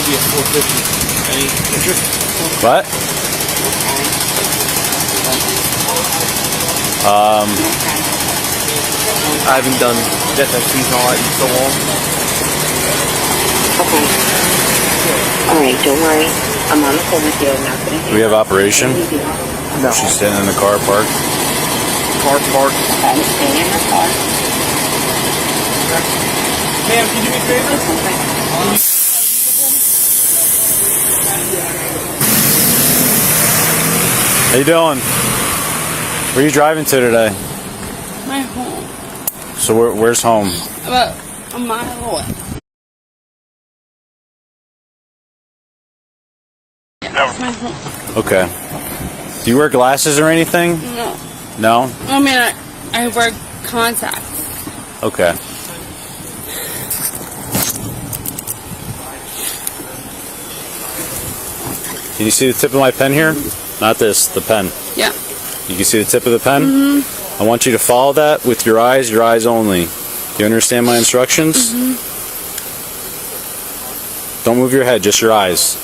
Yeah, 450. Any interest? What? I haven't done death fees and all that in so long. Okay. Alright, don't worry. I'm on the phone with you. I'm not going to... Do we have operation? No. She's sitting in the car parked. Car park. I'm staying in the car. Ma'am, can you do me a favor? How you doing? Where are you driving to today? My home. So where's home? About a mile away. That's my home. Okay. Do you wear glasses or anything? No. No? I mean, I wear contacts. Okay. Can you see the tip of my pen here? Not this, the pen. Yeah. You can see the tip of the pen? Mm-hmm. I want you to follow that with your eyes only. Do you understand my instructions? Mm-hmm. Don't move your head, just your eyes.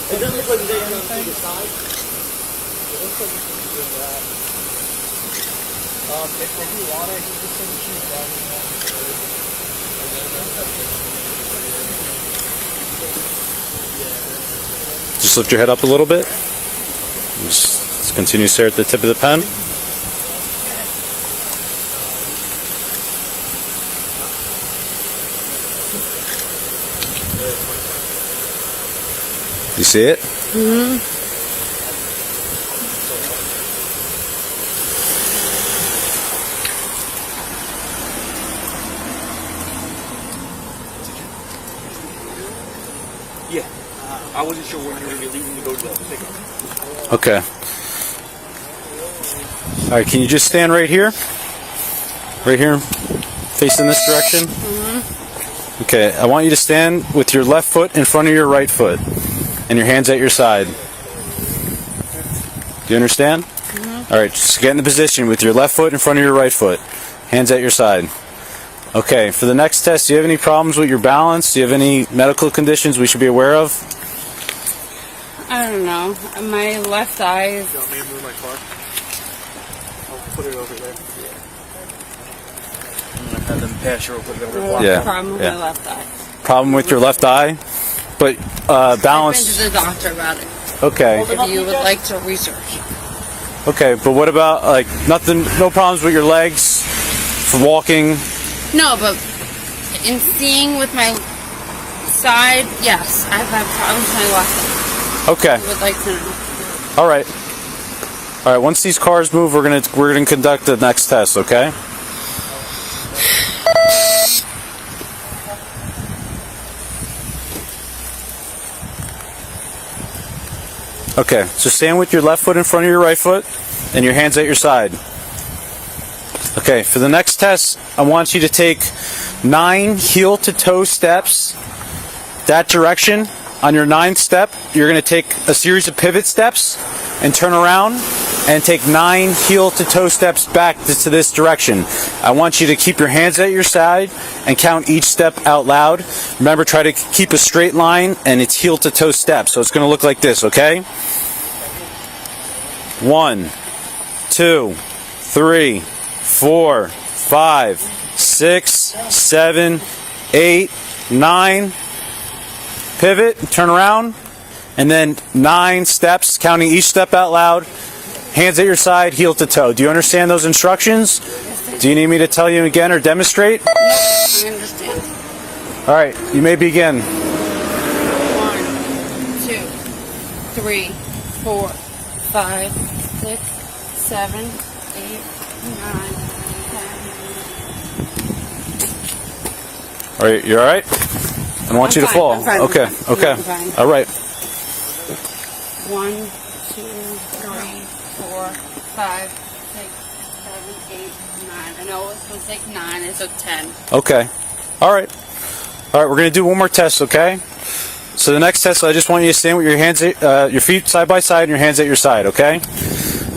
It doesn't look like there's anything to the side. It looks like it's doing that. If you want it, you just send the shoes down. Just lift your head up a little bit. Just continue to stare at the tip of the pen. You see it? Mm-hmm. Yeah. I wasn't sure when you were going to be leaving to go to the pickup. Okay. Alright, can you just stand right here? Right here? Facing this direction? Mm-hmm. Okay, I want you to stand with your left foot in front of your right foot and your hands at your side. Do you understand? Mm-hmm. Alright, just get in the position with your left foot in front of your right foot. Hands at your side. Okay, for the next test, do you have any problems with your balance? Do you have any medical conditions we should be aware of? I don't know. My left eye is... You want me to move my car? I'll put it over there. I'm going to have them pass you real quick. Problem with my left eye. Problem with your left eye? But balance... I've been to the doctor about it. Okay. If you would like to research. Okay, but what about, like, nothing, no problems with your legs for walking? No, but in seeing with my side, yes. I've had problems with my left side. Okay. I would like to know. All right. All right, once these cars move, we're gonna conduct the next test, okay? Okay, so stand with your left foot in front of your right foot and your hands at your side. Okay, for the next test, I want you to take 9 heel-to-toe steps that direction. On your 9th step, you're going to take a series of pivot steps and turn around and take 9 heel-to-toe steps back to this direction. I want you to keep your hands at your side and count each step out loud. Remember, try to keep a straight line, and it's heel-to-toe steps. So it's going to look like this, okay? 1, 2, 3, 4, 5, 6, 7, 8, 9. Pivot, turn around, and then 9 steps, counting each step out loud. Hands at your side, heel to toe. Do you understand those instructions? Do you need me to tell you again or demonstrate? No, I understand. All right, you may begin. 1, 2, 3, 4, 5, 6, 7, 8, 9, 10. All right, you all right? I want you to fall. I'm fine. Okay, okay. I'm fine. All right. 1, 2, 3, 4, 5, 6, 7, 8, 9. I know it was like 9. I took 10. Okay. All right. All right, we're going to do one more test, okay? So the next test, I just want you to stand with your hands, your feet side by side and your hands at your side, okay?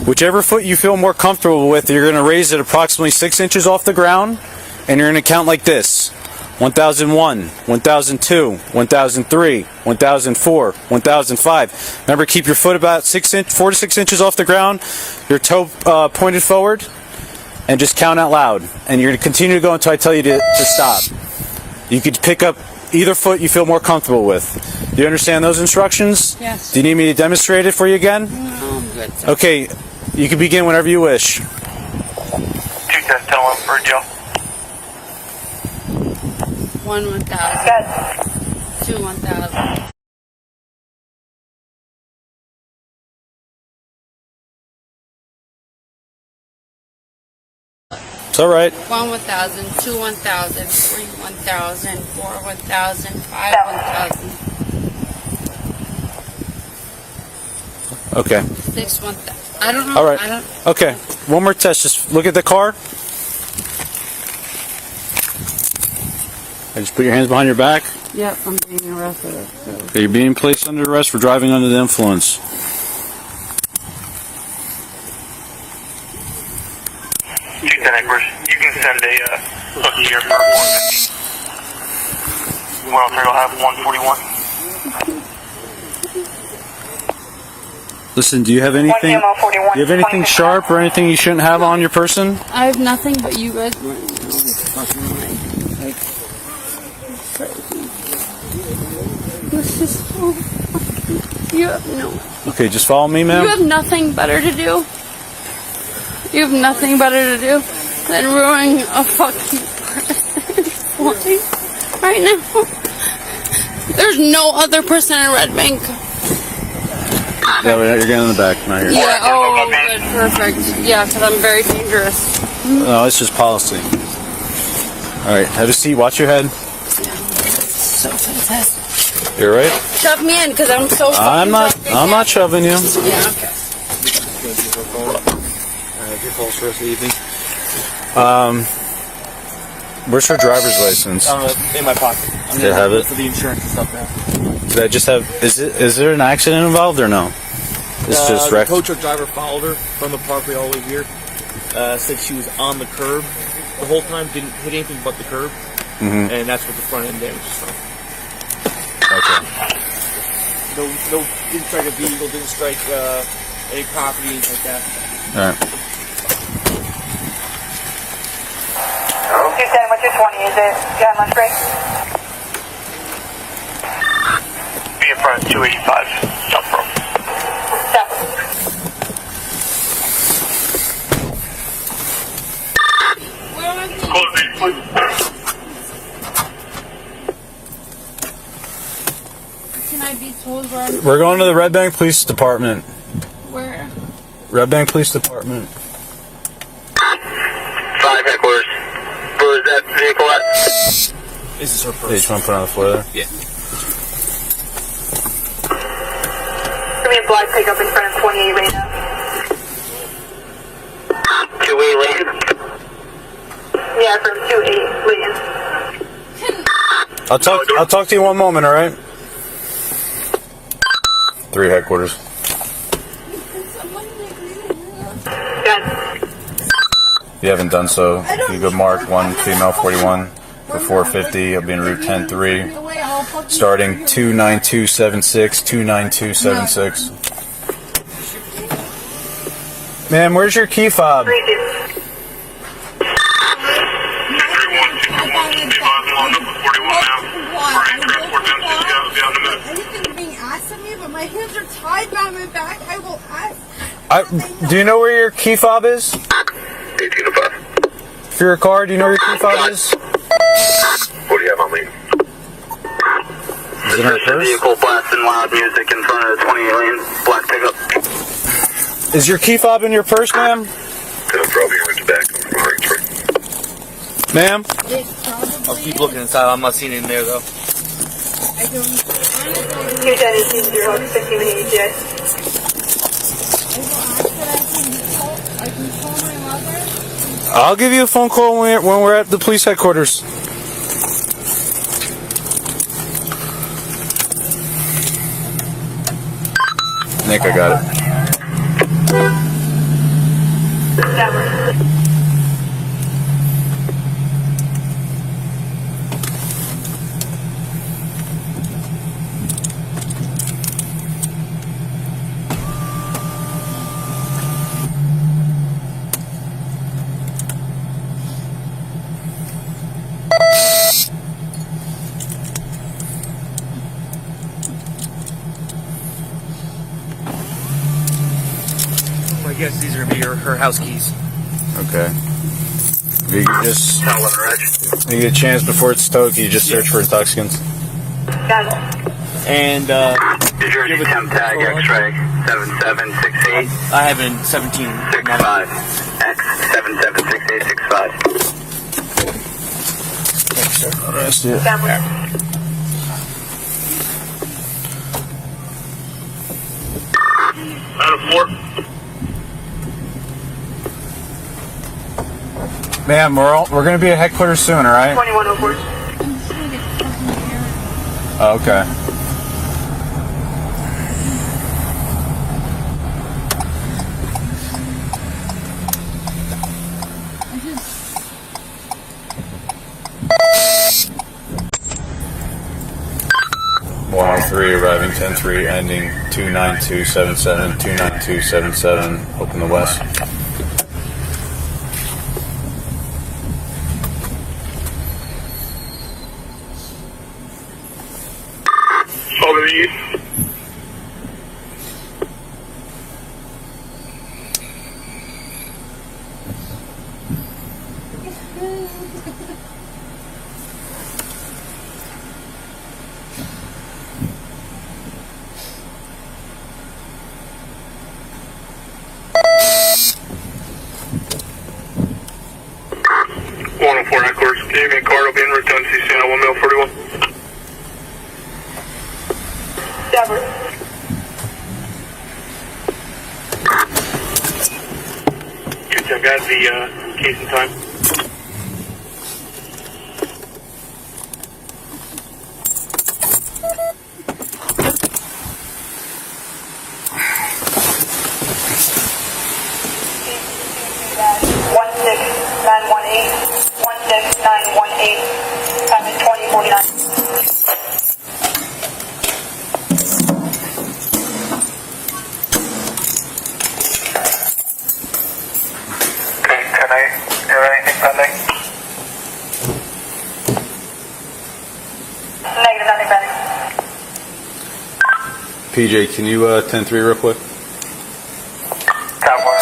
Whichever foot you feel more comfortable with, you're going to raise it approximately 6 inches off the ground, and you're going to count like this. 1001, 1002, 1003, 1004, 1005. Remember, keep your foot about 4 to 6 inches off the ground, your toe pointed forward, and just count out loud. And you're going to continue to go until I tell you to stop. You could pick up either foot you feel more comfortable with. Do you understand those instructions? Yes. Do you need me to demonstrate it for you again? No, I'm good. Sir. Okay, you can begin whenever you wish. 2 test, tell him for Joe. 1 1,000. 2 1,000. It's all right. 1 1,000, 2 1,000, 3 1,000, 4 1,000, 5 1,000. Okay. 6 1,000. I don't know. All right. I don't. Okay. One more test. Just look at the car. And just put your hands behind your back. Yep, I'm being arrested. Okay, you're being placed under arrest for driving under the influence. You can send a hook here for 150. What else will have 141? Listen, do you have anything? Do you have anything sharp or anything you shouldn't have on your person? I have nothing, but you guys weren't. This is so fucking. You have no. Okay, just follow me, You ma'am. have nothing better to do. You have nothing better to do than ruining a fucking person's life right now. There's no other person in Red Bank. Yeah, you're getting in the back, not here. Yeah, oh, good, perfect. Yeah, because I'm very dangerous. No, it's just policy. All right, have a seat. Watch your head. So fantastic. You're right. Shove me in, because I'm so fucking I'm not shoving you. Yeah, okay. Your calls for us the evening. Where's her driver's license? In my pocket. I'm They have it? for the insurance and stuff now. Did I just have? Is there an accident involved or no? It's just The wrecked. tow truck driver followed her from the parkway all the way here. Said she was on the curb the whole time, didn't hit anything but the curb, and that's what the front end damage is from. Okay. No, didn't strike a vehicle, didn't strike any property, anything like that. All right. 210, what's your 20? Is it got lunch break? Be in front of 285. Stop from. Stop. Where am I? Close the please. Can I be told where I'm... We're going to the Red Bank Police Department. Where? Red Bank Police Department. 5 headquarters. Where is that vehicle at? This is her Hey, purse. you want to put it on the floor there? Yeah. Give me a black pickup in front of 28 right now. 2-way lane. Yeah, from 28 Layton. I'll talk to you one moment. All right. 3 headquarters. Good. If you haven't done so, you go mark 1 female 41 for 450. It'll be in route 10-3. Starting 29276, 29276. Ma'am, where's your key fob? Anything being asked of me, but my hands are tied behind my back. I will ask. Do you know where your key fob is? 1805. For your car, do you know where your key fob is? What do you have on me? Is it in her purse? Vehicle blasting loud music in front of the 28 lane. Black pickup. Is your key fob in your purse, ma'am? Probably in the back of the car. Ma'am? I'll keep looking inside. I'm not seeing it in there though. 210 is 15 minutes yet. I can call my mother. I'll give you a phone call when we're at the police headquarters. Nick, I got it. I guess these are gonna be her house keys. Okay. If you could just, if you get a chance before it's towed, you just search for intoxicants. And New Jersey temp tag X-ray 7768. I have in 17. 65 X 776865. That's it. Out of 4. Ma'am, we're going to be at headquarters soon, all right? 2104. Oh, okay. Three arriving 10-3, ending 29277, 29277, open the west. Over the east. Four headquarters. Canadian card will be en route to NCC on 1 mil 41. Dabber. Good job, guys. The case in time. Time is 2049. Okay, can I do anything pending? Negative, nothing pending. PJ, can you 10-3 real quick? Cowboy.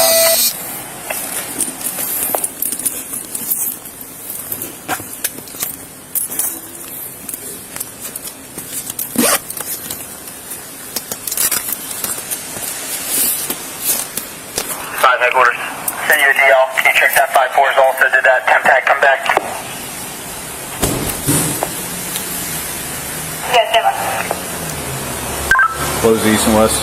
5 headquarters. Send you a DL. Can you check that 5-4s also? Did that temp tag come back? Yes, stand by. Close the east and west.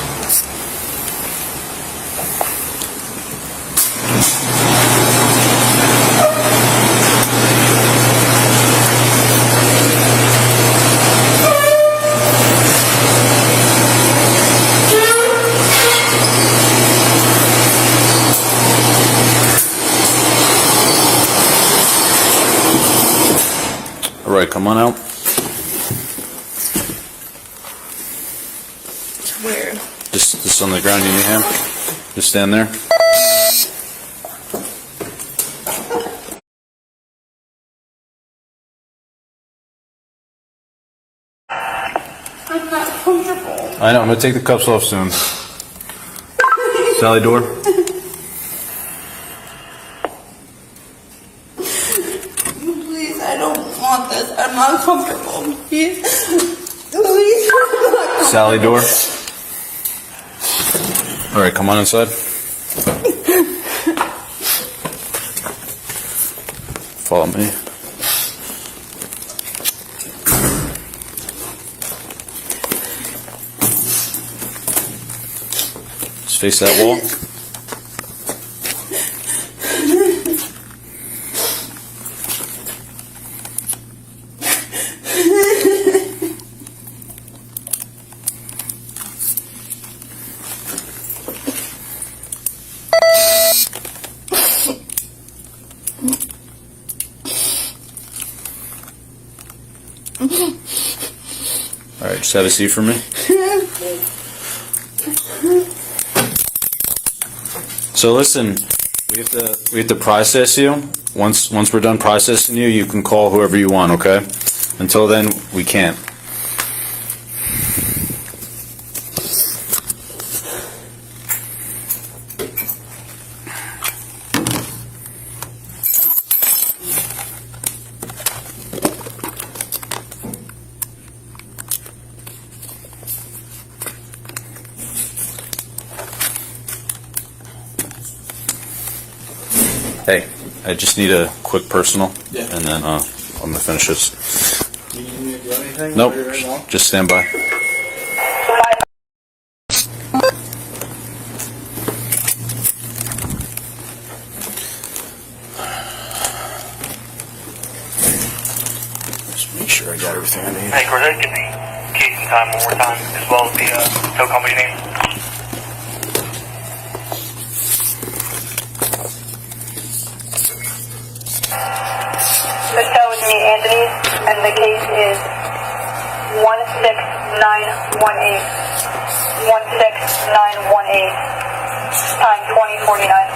All right, come on out. Where? Just on the ground, you need a hand. Just stand there. I'm not comfortable. I know, I'm gonna take the cuffs off soon. Sally door. Please, I don't want this. I'm not comfortable. Please. Please. I'm not comfortable. Sally door. All right, come on inside. Follow me. Just face that wall. All right, just have a seat for me. So listen, we have to process you. Once we're done processing you, you can call whoever you want, okay? Until then, we can't. Hey, I just need a quick personal, and then I'm gonna finish this. You need me to do anything? Nope, Right now? just stand by. Just make sure I got everything I need. Hey, Chris, give me case and time one more time, as well as the tow company name. The tow is me, Anthony, and the case is 16918. 16918. Time 2049.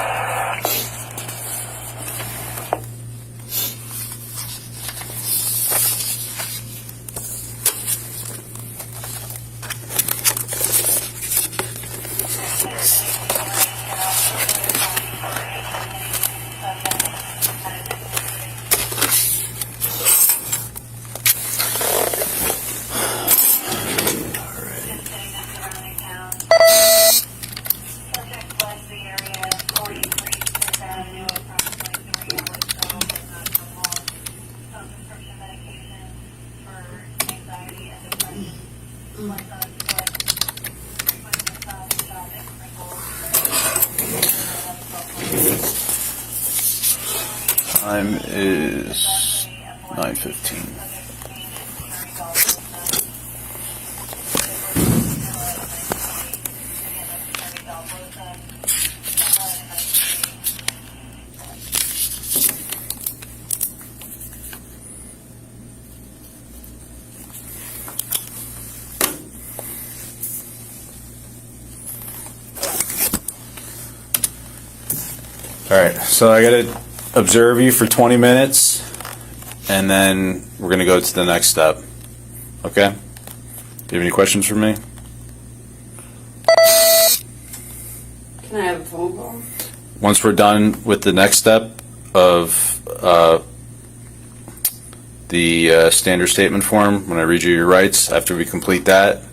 Time is 9:15. All right, so I gotta observe you for 20 minutes, and then we're gonna go to the next step. Okay? Do you have any questions for me? Can I have a phone call? Once we're done with the next step of the standard statement form, when I read you your rights, after we complete that,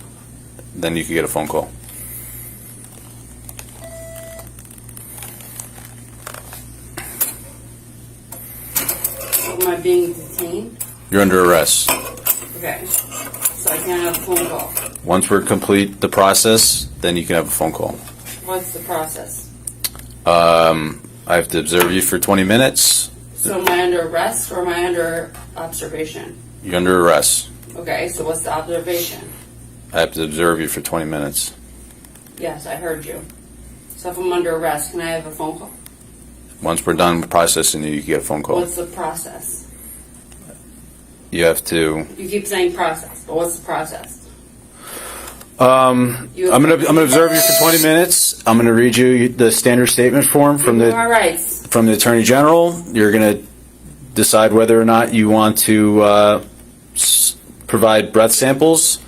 then you can get a phone call. Am I being detained? You're under arrest. Okay. So I can't have a phone call. Once we're complete the process, then you can have a phone call. What's the process? I have to observe you for 20 minutes. So am I under arrest or am I under observation? You're under arrest. Okay, so what's the observation? I have to observe you for 20 minutes. Yes, I heard you. So if I'm under arrest, can I have a phone call? Once we're done processing you, you can get a phone call. What's the process? You have to. You keep saying process, but what's the process? I'm gonna observe you for 20 minutes. I'm gonna read you the standard statement form from All the right. Attorney General. You're gonna decide whether or not you want to provide breath samples,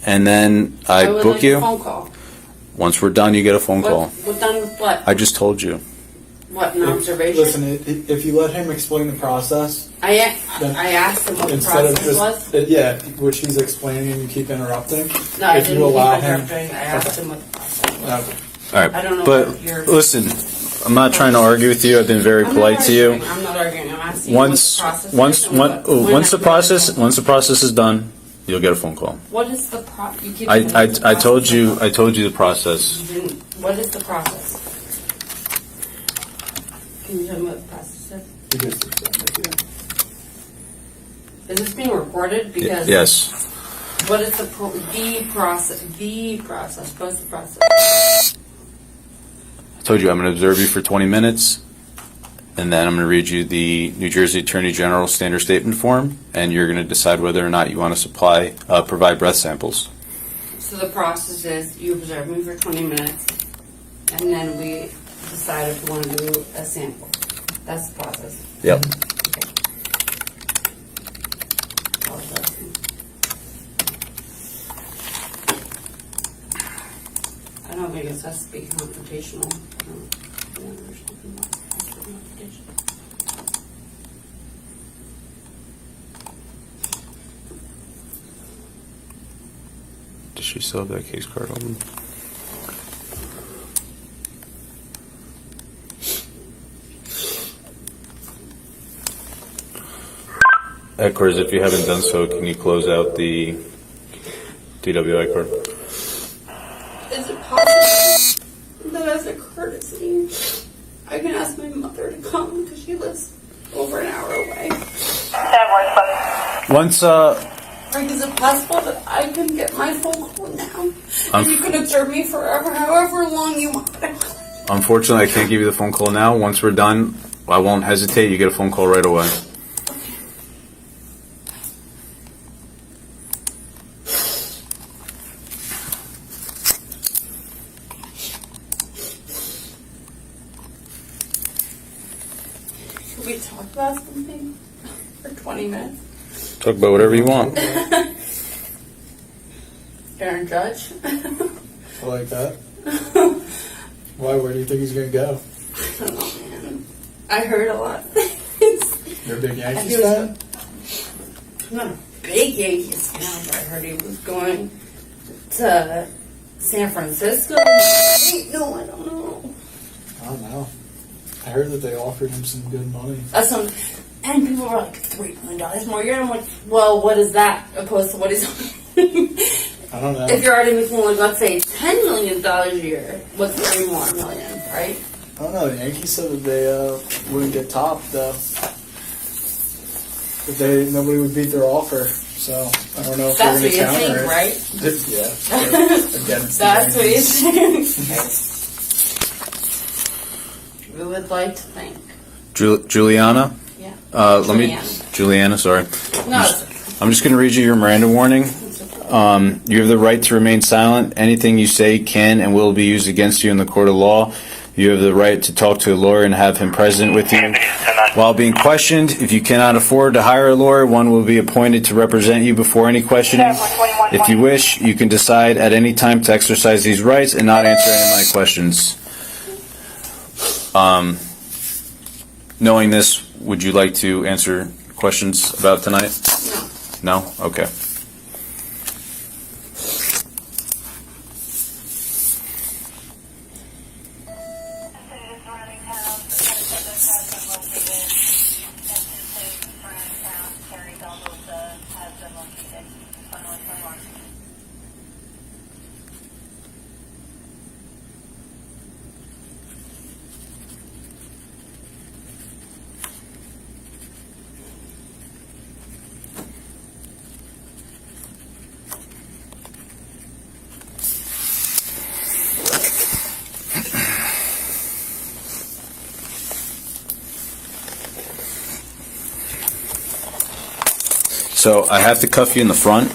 and then I would book like you. a phone call. Once we're done, you get a phone call. What done with what? I just told you. What, an observation? Listen, if you let him explain the process, I asked him what the instead of process just was. yeah, which he's explaining and you keep interrupting. No, I if didn't you allow keep him, interrupting. I asked him what the process was. All right. I don't know But what you're- listen, I'm not trying to argue with you. I've been very I'm polite not to you. arguing. I'm not arguing. I'm asking you what the process is and Once the when process is done, you'll get a phone call. What is the you keep saying what's the I told process you of I told you the process. You didn't. What is the process? Can you tell me what the process is? Is this being recorded? Because Yes. what is the process? The process. What's the process? I told you I'm going to observe you for 20 minutes. and then I'm going to read you the New Jersey Attorney General standard statement form, and you're going to decide whether or not you want to provide breath samples. So the process is you observe me for 20 minutes, and then we decide if we want to do a sample. That's the process. Yep. I don't think it has to be confrontational. There's something that has to be confrontational. Does she still have that case card open? Headquarters, if you haven't done so, can you close out the DWI card? Is it possible that as a courtesy, I can ask my mother to come because she lives over an hour away? Once, Like, is it possible that I can get my phone call now? And you can observe me forever, however long you want. unfortunately, I can't give you the phone call now. Once we're done, I won't hesitate. You get a phone call right away. Can we talk about something for 20 minutes? Talk about whatever you want. Aaron Judge? I like that. Why? Where do you think he's gonna go? I don't know, man. I heard a lot. You're a big Yankees He was- fan? I'm not a big Yankees fan, but I heard he was going to San Francisco. No, I don't know. I don't know. I heard that they offered him some good money. That's some, and people were like, $3 million more a year. I'm like, well, what is that opposed to what he's I don't know. If you're already making, like, let's say, $10 million a year, what's $3 more million, right? I don't know. The Yankees said that they wouldn't get topped though. That nobody would beat their offer. So I don't know if That's they're what you going to think, counter it. right? Yeah. Again, it's the That's what you Yankees. think. We would like to think. Juliana? Yeah. Juliana, sorry. No, I'm just going to read you your Miranda warning. You have the right to remain silent. Anything you say can and will be used against you in the court of law. You have the right to talk to a lawyer and have him present with you. While being questioned, if you cannot afford to hire a lawyer, one will be appointed to represent you before any questioning. If you wish, you can decide at any time to exercise these rights and not answer any of my questions. Knowing this, would you like to answer questions about tonight? No? No? Okay. So I have to cuff you in the front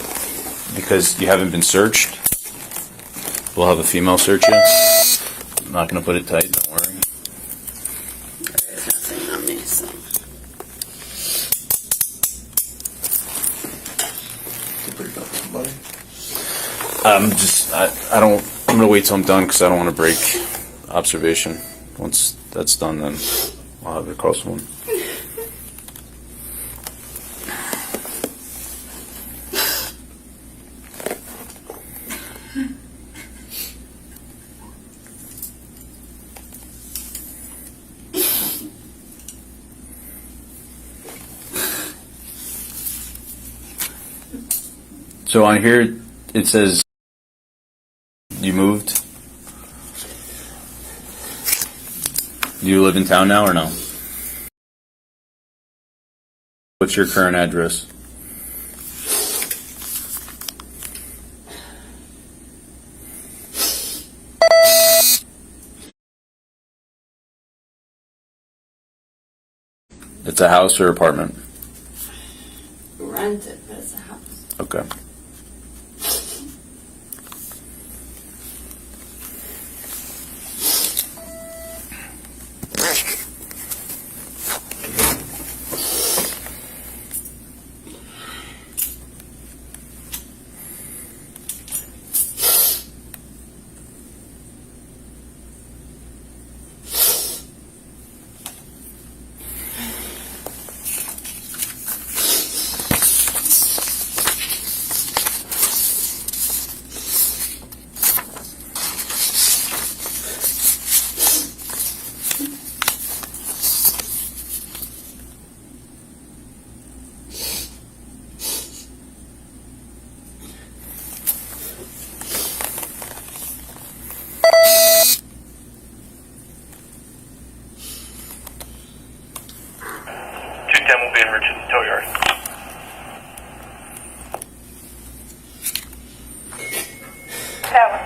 because you haven't been searched. We'll have a female search you. I'm not going to put it tight, don't worry. there's nothing on me, so. I'm going to wait till I'm done because I don't want to break observation. Once that's done, then I'll have it across someone. So on here, it says you moved. Do you live in town now or no? What's your current address? It's a house or apartment? Rent it, but it's a house. Okay. Will be in Richard's tow yard. Tower.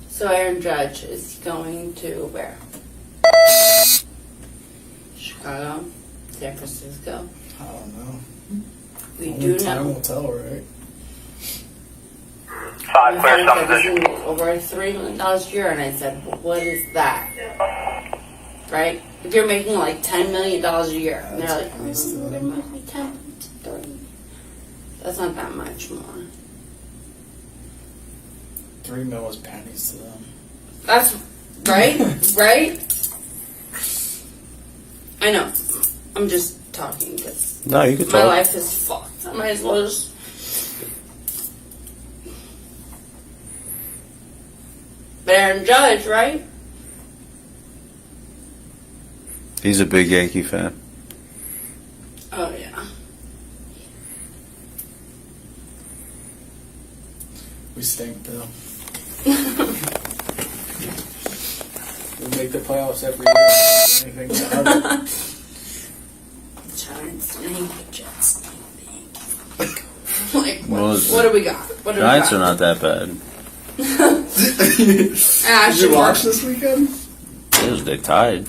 So Aaron Judge is going to where? Chicago, San Francisco. I don't know. We Only do time know. will tell, right? 5, clear My some friend said position. this is over $3 million a year, and I said, well, what is that? Right? If you're making like $10 million a year, and they're like, oh, it must be 10 to 30. That's not that much more. 3 mil is pennies to them. That's right, right? I know. I'm just talking because No, you can my talk. life is fucked. I might as well just. But Aaron Judge, right? He's a big Yankee fan. Oh yeah. We stink, though. We make the playoffs every year. Anything to have it. Giants stink, the Jets stink. Like, Well, what do we got? What do Giants we are got? not that bad. I Did you watch work, this weekend? They tied.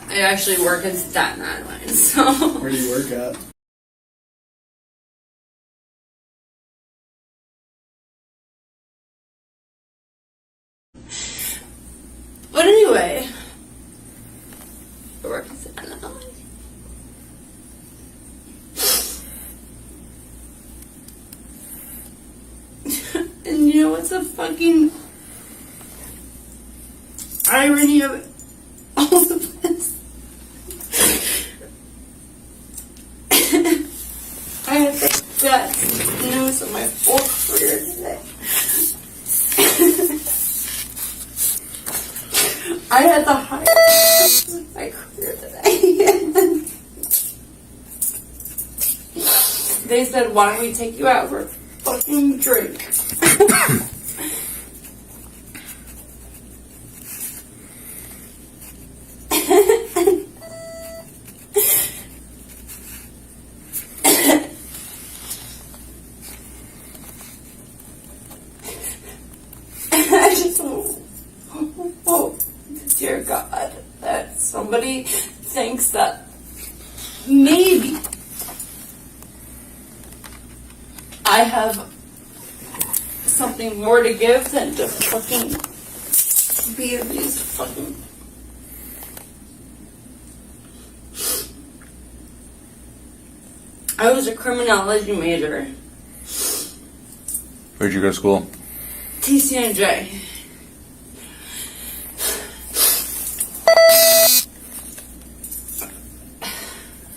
I actually work in Staten Island, so. Where do you work at? But anyway, I work in Staten Island. And you know what's the fucking irony of all of this? I had the best news of my whole career today. I had the highest of my career today. They said, why don't we take you out for a fucking drink? I just hope, dear God, that somebody thinks that maybe I have something more to give than to fucking be in these fucking. I was a criminology major. Where'd you go to school? TCNJ.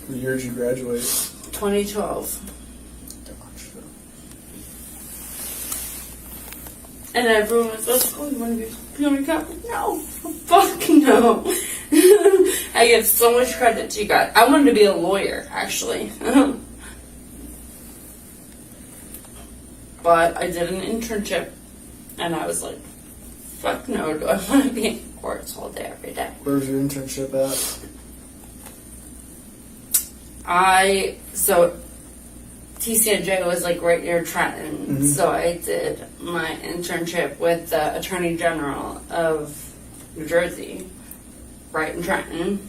What year did you graduate? 2012. And everyone was like, oh, you want to be a cop? No, fuck no. I give so much credit to you guys. I wanted to be a lawyer, actually. But I did an internship, and I was like, fuck no, do I want to be in courts all day, every day? Where's your internship at? So TCNJ was like right near Trenton, so I did my internship with the Attorney General of New Jersey, right in Trenton.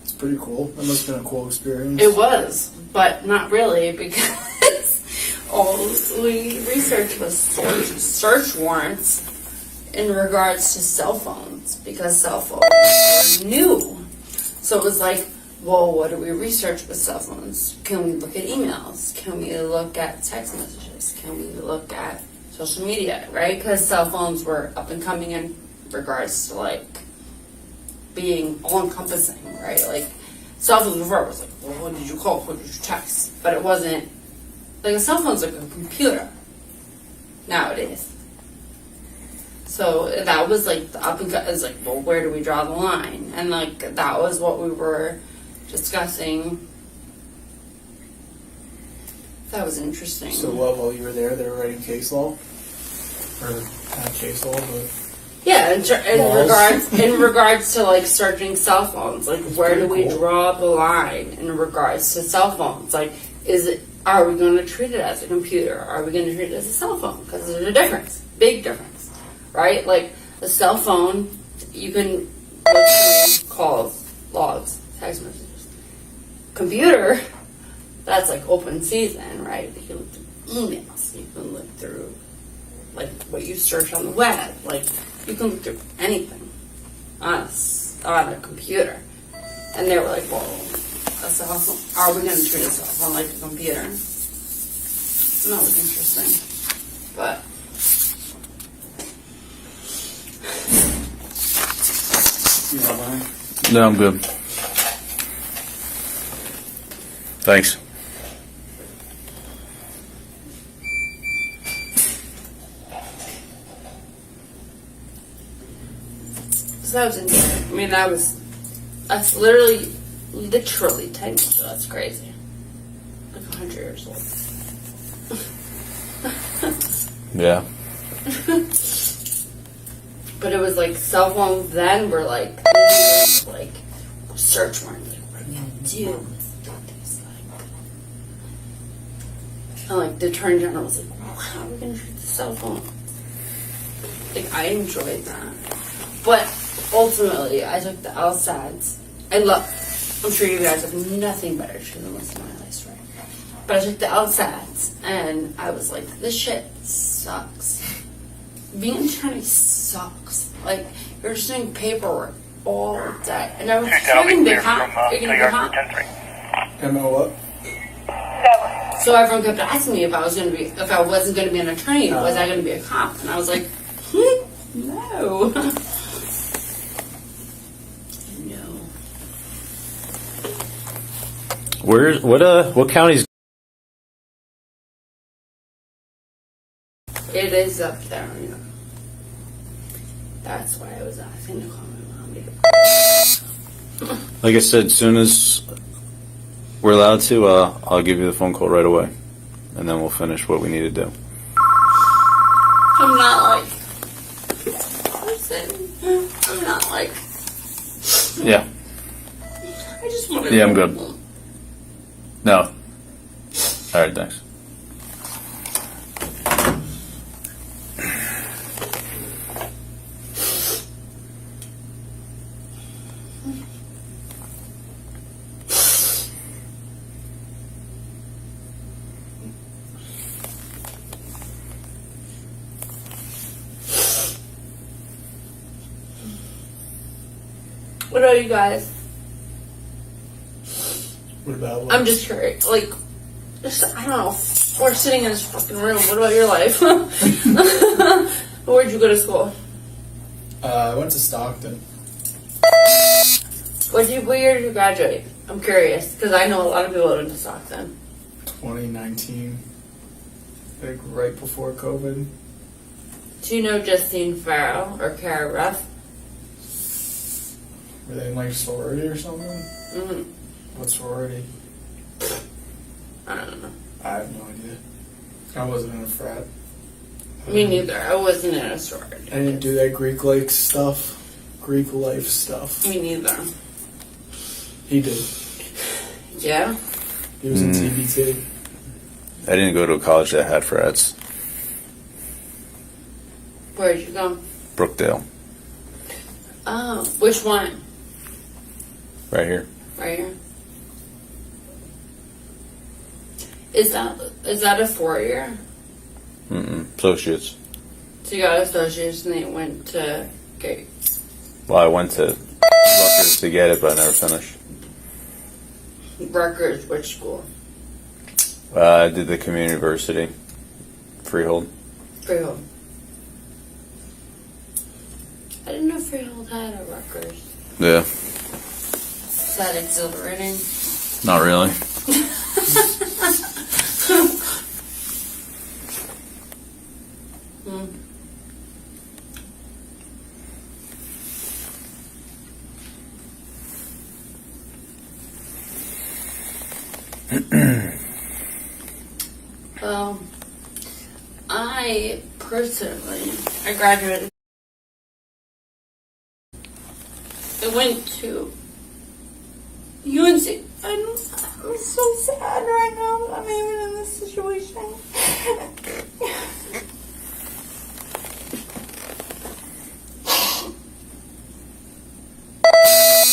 It's pretty cool. That must have been a cool experience. It was, but not really, because all we researched was search warrants in regards to cell phones, because cell phones were new. So it was like, well, what do we research with cell phones? Can we look at emails? Can we look at text messages? Can we look at social media, right? Because cell phones were up and coming in regards to, like, being all-encompassing, right? Like, cell phones before was like, well, what did you call? What did you text? But it wasn't, like, a cell phone's like a computer nowadays. So that was, like, the up and cut. It was like, well, where do we draw the line? And, like, that was what we were discussing. That was interesting. So while you were there, they were writing case law? Or not case law, but... Yeah, in regards to, like, searching cell phones. Like, where do we draw the line in regards to cell phones? Like, are we going to treat it as a computer? Are we going to treat it as a cell phone? Because there's a difference. Big difference. Right? Like, a cell phone, you can look through calls, logs, text messages. Computer, that's like open season, right? You can look through emails. You can look through, like, what you search on the web. Like, you can look through anything on a computer. And they were like, well, a cell phone, are we going to treat a cell phone like a computer? And that was interesting. But... No, I'm good. Thanks. So that was interesting. I mean, that's literally 10 years, so that's crazy. Like 100 years old. Yeah. But it was like cell phones then were like search warrants. Like, what are we gonna do? And like the Attorney General was like, well, how are we gonna treat the cell phone? Like, I enjoyed that. But ultimately, I took the LSATs. I'm sure you guys have nothing better to do than listen to my life story. But I took the LSATs and I was like, this shit sucks. Being an attorney sucks. Like, you're just doing paperwork all day. And I was trying to be calm. MO what? So everyone kept asking me if I wasn't going to be an attorney, was I going to be a cop? And I was like, no. No. What county's? It is up there, you know. That's why I was asking to call my mom. Like I said, as soon as we're allowed to, I'll give you the phone call right away, and then we'll finish what we need to do. I'm not like... Listen, I'm not like... Yeah. I just want to... Yeah, I'm good. No. All right, thanks. What about you guys? What about what? I'm just curious. Like, just, I don't know. We're sitting in this fucking room. What about your life? Where'd you go to school? I went to Stockton. What year did you graduate? I'm curious because I know a lot of people went to Stockton. 2019. Like right before COVID. Do you know Justine Farrow or Kara Ruff? Were they in like sorority or something? Mm-hmm. What sorority? I don't know. I have no idea. I wasn't in a frat. Me neither. I wasn't in a sorority. I didn't do that Greek life stuff. Greek life stuff. Me neither. He did. Yeah? He was in TBT. I didn't go to a college that had frats. Where'd you go? Brookdale, Oh, which one? right here. Right here. Is that a 4-year? Associates. So you got associates and then you went to Gates. Well, I went to Rutgers to get it, but I never finished. Rutgers, which school? I did the community university, Freehold. Freehold. I didn't know Freehold had a Rutgers. Yeah, Is that exhilarating? not really. Well, I personally, I graduated. I went to UNC. I'm so sad right now that I'm even in this situation.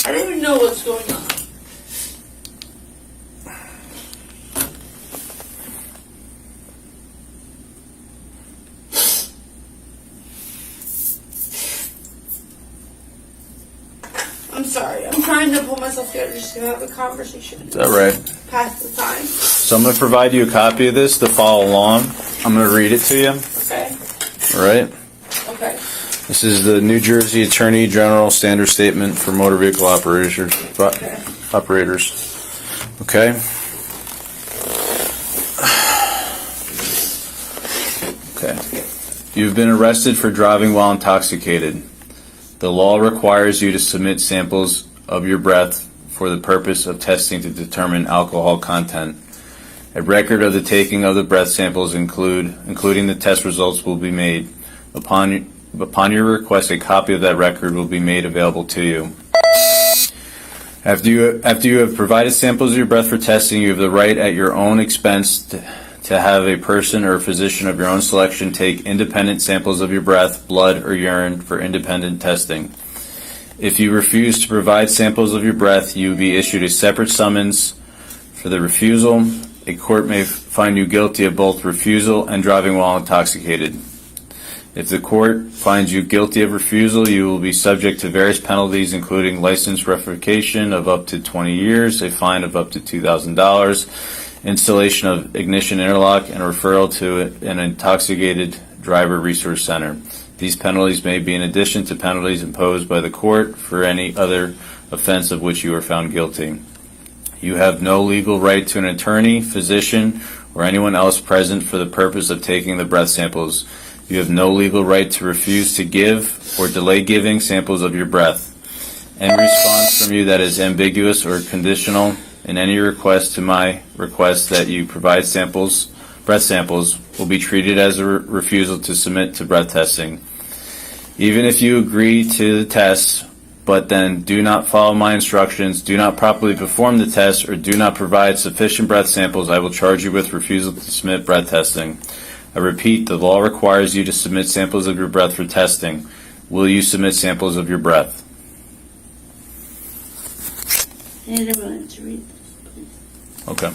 I don't even know what's going on. I'm sorry. I'm trying to pull myself together just to have a conversation. Is that right? Pass the time. So I'm going to provide you a copy of this to follow along. I'm going to read it to you. Okay. All right? Okay. This is the New Jersey Attorney General Standard Statement for Motor Vehicle Operators. Okay? Okay. You've been arrested for driving while intoxicated. The law requires you to submit samples of your breath for the purpose of testing to determine alcohol content. A record of the taking of the breath samples including the test results will be made. Upon your request, a copy of that record will be made available to you. After you have provided samples of your breath for testing, you have the right at your own expense to have a person or a physician of your own selection take independent samples of your breath, blood, or urine for independent testing. If you refuse to provide samples of your breath, you will be issued a separate summons for the refusal. A court may find you guilty of both refusal and driving while intoxicated. If the court finds you guilty of refusal, you will be subject to various penalties, including license revocation of up to 20 years, a fine of up to $2,000, installation of ignition interlock, and referral to an intoxicated driver resource center. These penalties may be in addition to penalties imposed by the court for any other offense of which you are found guilty. You have no legal right to an attorney, physician, or anyone else present for the purpose of taking the breath samples. You have no legal right to refuse to give or delay giving samples of your breath. Any response from you that is ambiguous or conditional in any request to my request that you provide breath samples, will be treated as a refusal to submit to breath testing. Even if you agree to the test, but then do not follow my instructions, do not properly perform the test, or do not provide sufficient breath samples, I will charge you with refusal to submit breath testing. I repeat, the law requires you to submit samples of your breath for testing. Will you submit samples of your breath? I need a minute to read this, please. Okay.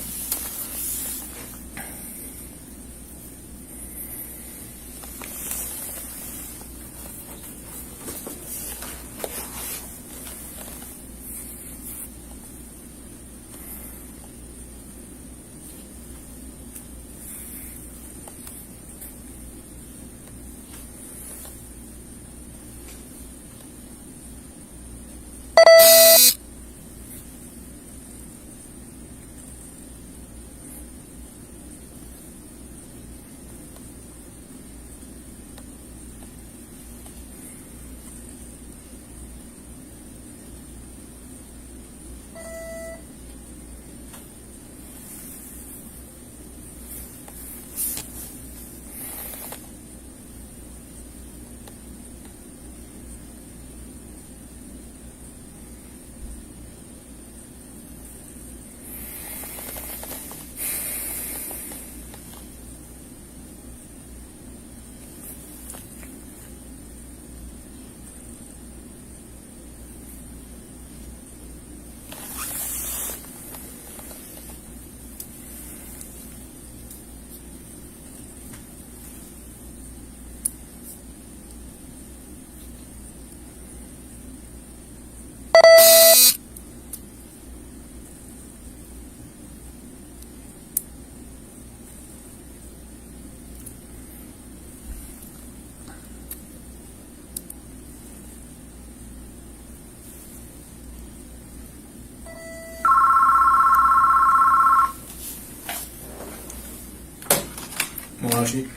Malachi.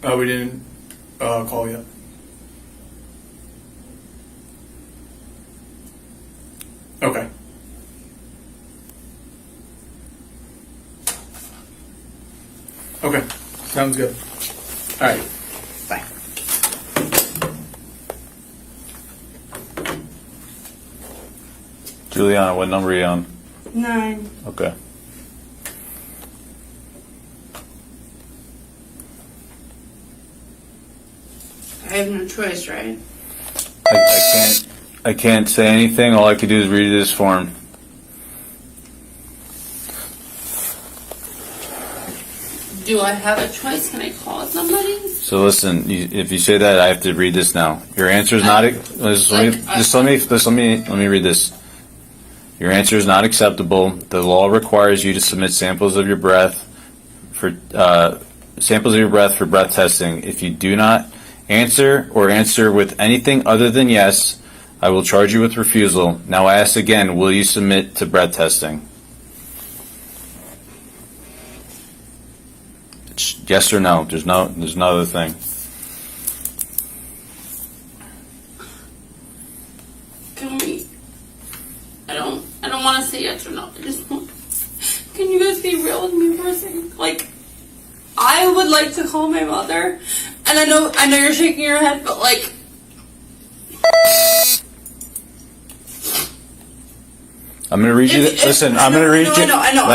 We didn't call yet. Okay. Okay. Sounds good. All right. Bye. Juliana, what number are you on? 9. Okay. I have no choice, right? I can't say anything. All I can do is read this form. Do I have a choice? Can I call somebody? So listen, if you say that, I have to read this now. Your answer is not. Let me read this. Your answer is not acceptable. The law requires you to submit samples of your breath for breath testing. If you do not answer or answer with anything other than yes, I will charge you with refusal. Now I ask again, will you submit to breath testing? It's yes or no. There's no other thing. Can we? I don't want to say yes or no. I just want. Can you guys be real with me for a second? Like, I would like to call my mother, and I know you're shaking your head, but like. I'm going to read you. Listen, I'm going to read you. I know.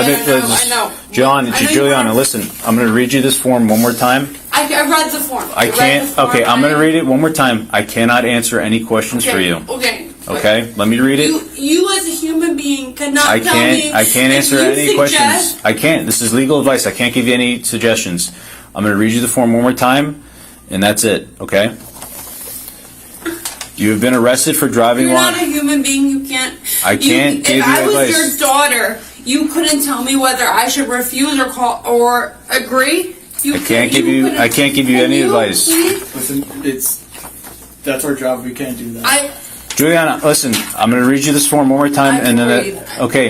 Juliana, listen. I'm going to read you this form one more time. I read the form. I can't. Okay, I'm going to read it one more time. I cannot answer any questions for you. Okay. Okay, let me read it. You as a human being cannot tell me. I can't answer any questions. I can't. This is legal advice. I can't give you any suggestions. I'm going to read you the form one more time, and that's it. Okay. You have been arrested for driving You're while. not a human being. You can't. I can't give you advice. If I was your daughter, you couldn't tell me whether I should refuse or call or agree. I can't give you any advice. Please? Listen, that's our job. We can't do that. Juliana, listen. I'm going to read you this form one more time, and then Okay.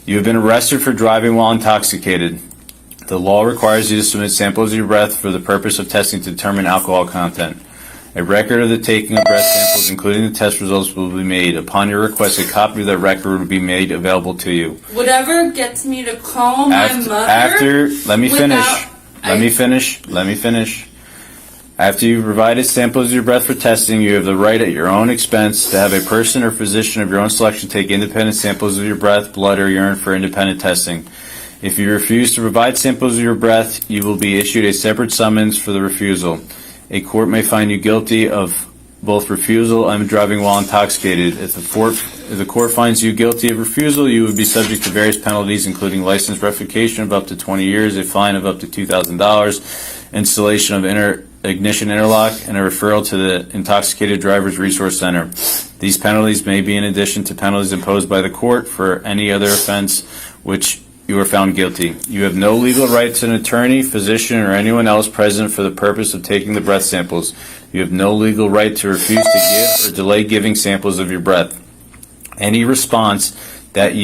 You have been arrested for driving while intoxicated. The law requires you to submit samples of your breath for the purpose of testing to determine alcohol content. A record of the taking of breath samples, including the test results, will be made. Upon your request, a copy of that record will be made available to you. Whatever gets me to call my mother. Let me finish. After you've provided samples of your breath for testing, you have the right at your own expense to have a person or physician of your own selection take independent samples of your breath, blood, or urine for independent testing. If you refuse to provide samples of your breath, you will be issued a separate summons for the refusal. A court may find you guilty of both refusal and driving while intoxicated. If the court finds you guilty of refusal, you would be subject to various penalties, including license revocation of up to 20 years, a fine of up to $2,000, installation of ignition interlock, and a referral to the Intoxicated Drivers Resource Center. These penalties may be in addition to penalties imposed by the court for any other offense which you are found guilty. You have no legal right to an attorney, physician, or anyone else present for the purpose of taking the breath samples. You have no legal right to refuse to give or delay giving samples of your breath. Any response from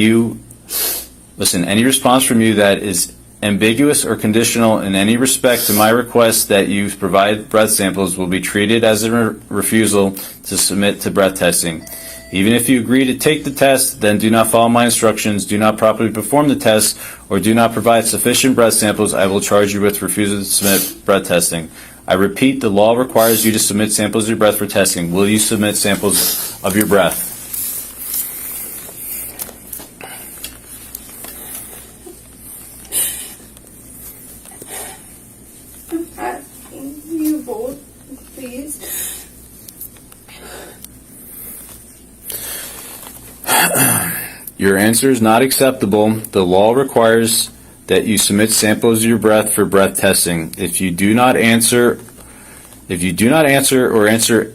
you that is ambiguous or conditional in any respect to my request that you provide breath samples will be treated as a refusal to submit to breath testing. Even if you agree to take the test, then do not follow my instructions, do not properly perform the test, or do not provide sufficient breath samples, I will charge you with refusal to submit breath testing. I repeat, the law requires you to submit samples of your breath for testing. Will you submit samples of your breath? I'm asking you both, please. Your answer is not acceptable. The law requires that you submit samples of your breath for breath testing. If you do not answer or answer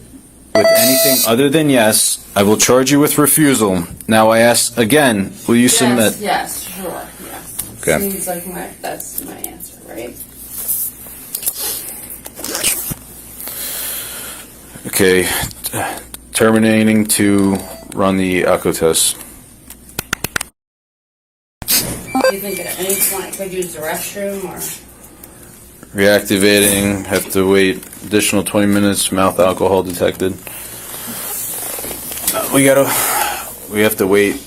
with anything other than yes, I will charge you with refusal. Now I ask again, will you submit? Yes, sure, yes. Okay. Seems like that's my answer, right? Okay. Terminating to run the alcotest. you think at any point I could use the restroom or? Reactivating. Have to wait additional 20 minutes. Mouth alcohol detected. We have to wait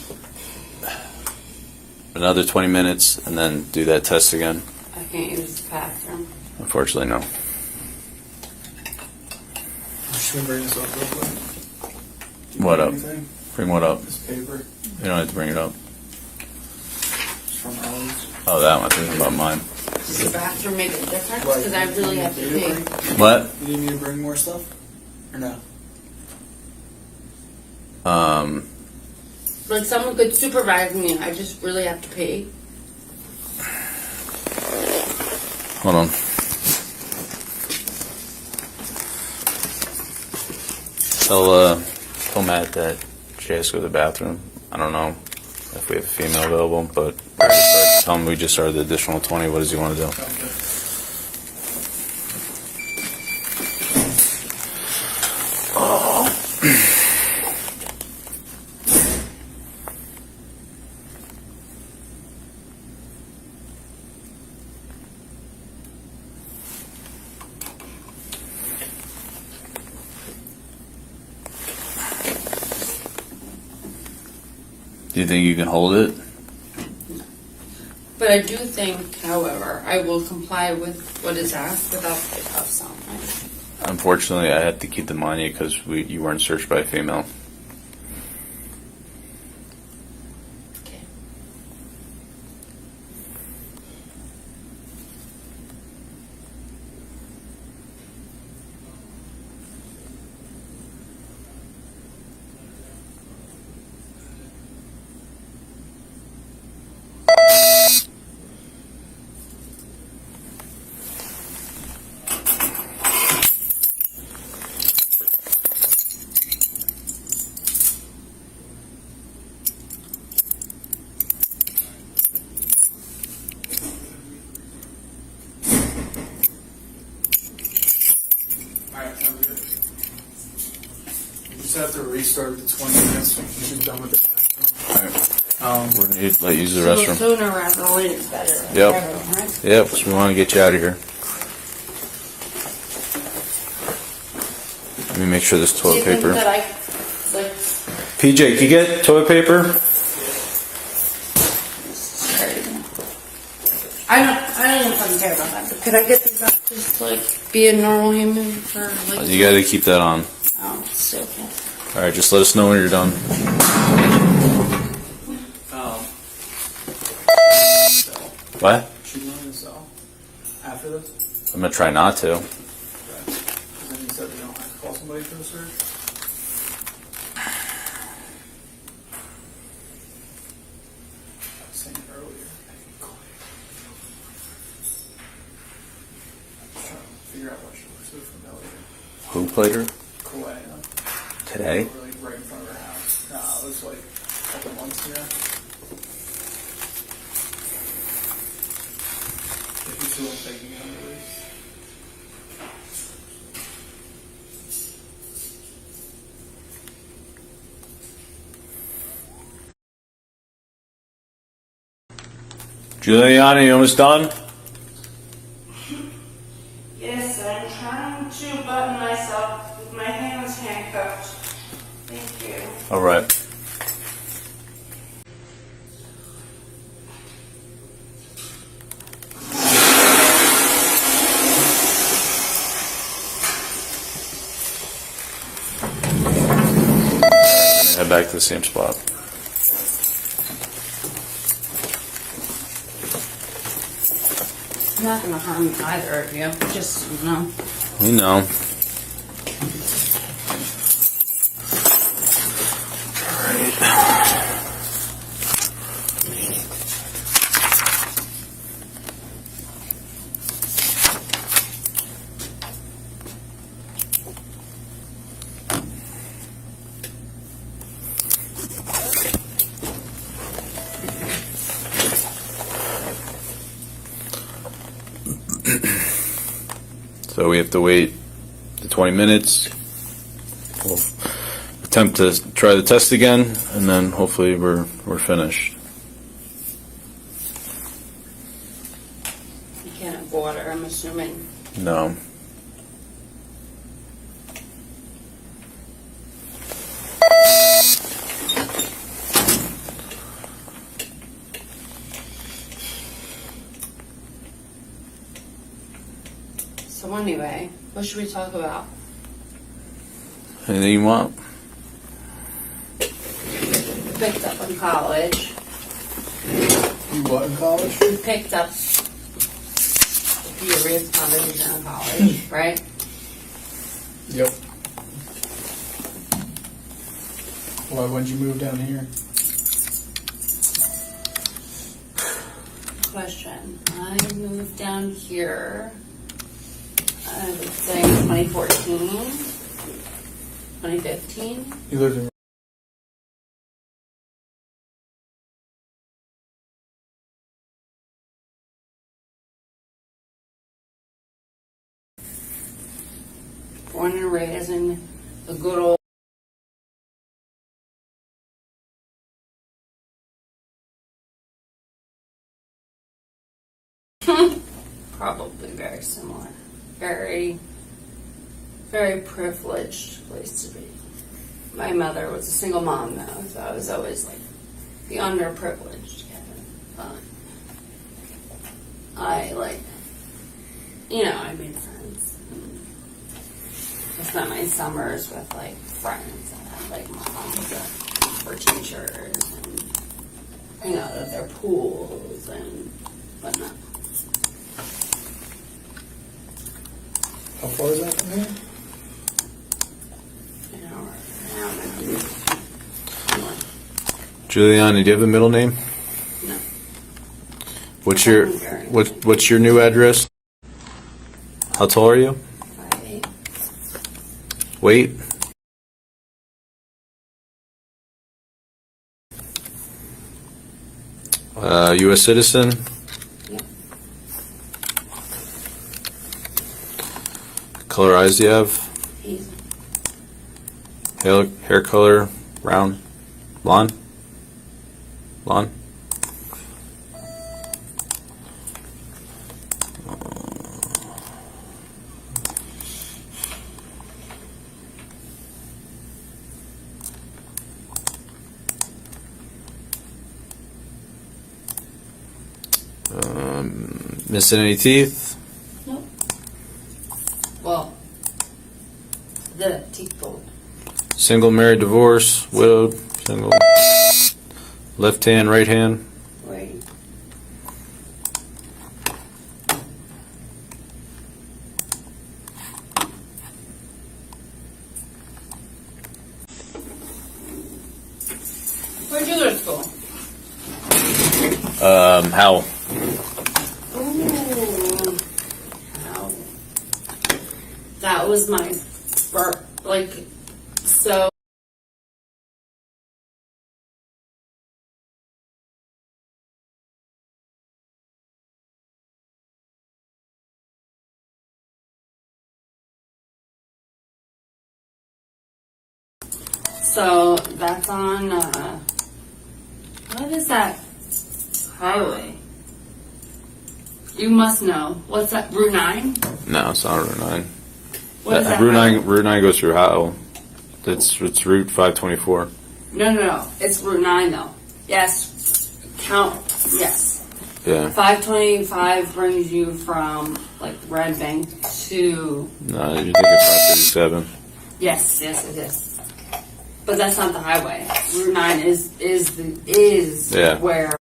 another 20 minutes and then do that test again. I can't use the bathroom. Unfortunately, no. Should we bring this up real quick? What up? Anything? Bring what up? This paper. You don't have to bring it up. It's from Ellie's. Oh, that one. This is about mine. Does the bathroom make a difference? Because I really have to pee. What? You need me to bring more stuff? Or no? Like someone could supervise me. I just really have to pee. Hold on. Tell Matt that she has to go to the bathroom. I don't know if we have a female available, but tell him we just started the additional 20. What does he want to do? Do you think you can hold it? But I do think, however, I will comply with what is asked without the cuffs on. Unfortunately, I had to keep them on you because you weren't searched by a female. Okay. Alright, sounds good. You just have to restart the 20 minutes once you're done with the bathroom. We're going to let you use the So restroom. sooner rather than later is better. Yep. Everyone, right? Yep, so we want to get you out of here. Let me make sure this Do you toilet think paper. that I, like, PJ, can you get toilet paper? I don't fucking care about that. But could I get these up just like be a normal human for like? You got to keep that on. Oh, so okay. All right, just let us know when you're done. What? Should you want to sell after this? I'm going to try not to. Okay. Because then you said you don't have to call somebody for the search? I was saying earlier. I'm trying to figure out what she looks so familiar. Who played her? Kauai. Today? Like right in front of her house. Nah, it was like a couple months ago. If you still thinking of it, at least. Juliana, you almost done? Yes, I'm trying to button myself with my hands handcuffed. Thank you. All right. Head back to the same spot. I'm not gonna harm either of you. Just you know. We know. So we have to wait the 20 minutes. We'll attempt to try the test again, and then hopefully we're finished. water, I'm assuming. No. So anyway, what should we talk about? Anything you want? Picked up in college. You what in college? Picked up furious conversation in college, right? Yep. Why? When'd you move down here? Question. I moved down here, I would say 2014, 2015. You lived in. Born and raised in the good old probably very similar. Very, very privileged place to be. My mother was a single mom though, so I was always like the underprivileged kid. But I I made friends. I spent my summers with like friends that had like moms that were teachers and hang out at their pools and whatnot. How far is that from here? Juliana, do you have a middle name? No. What's your new address? How tall are you? 5'8". Weight? U.S. citizen? Yep. Color eyes do you have? Easy. Hair color? Brown? Blonde? Blonde? Missing any teeth? Nope. Well, the teeth pulled. Single, married, divorce, widowed, single. Left hand, right hand. Wait. Where'd you go to school? How? Ooh. Wow. That was my first, so. So that's on, what is that highway? You must know. What's that, Route 9? No, it's not Route 9. What is that Route 9. highway? Route 9 goes through Howell. It's Route 524. No. It's Route 9 though. Yes. Yes. Yeah. 525 brings you from Red Bank to. No, you're thinking 537. Yes. But that's not the highway. Route 9 is Yeah. where.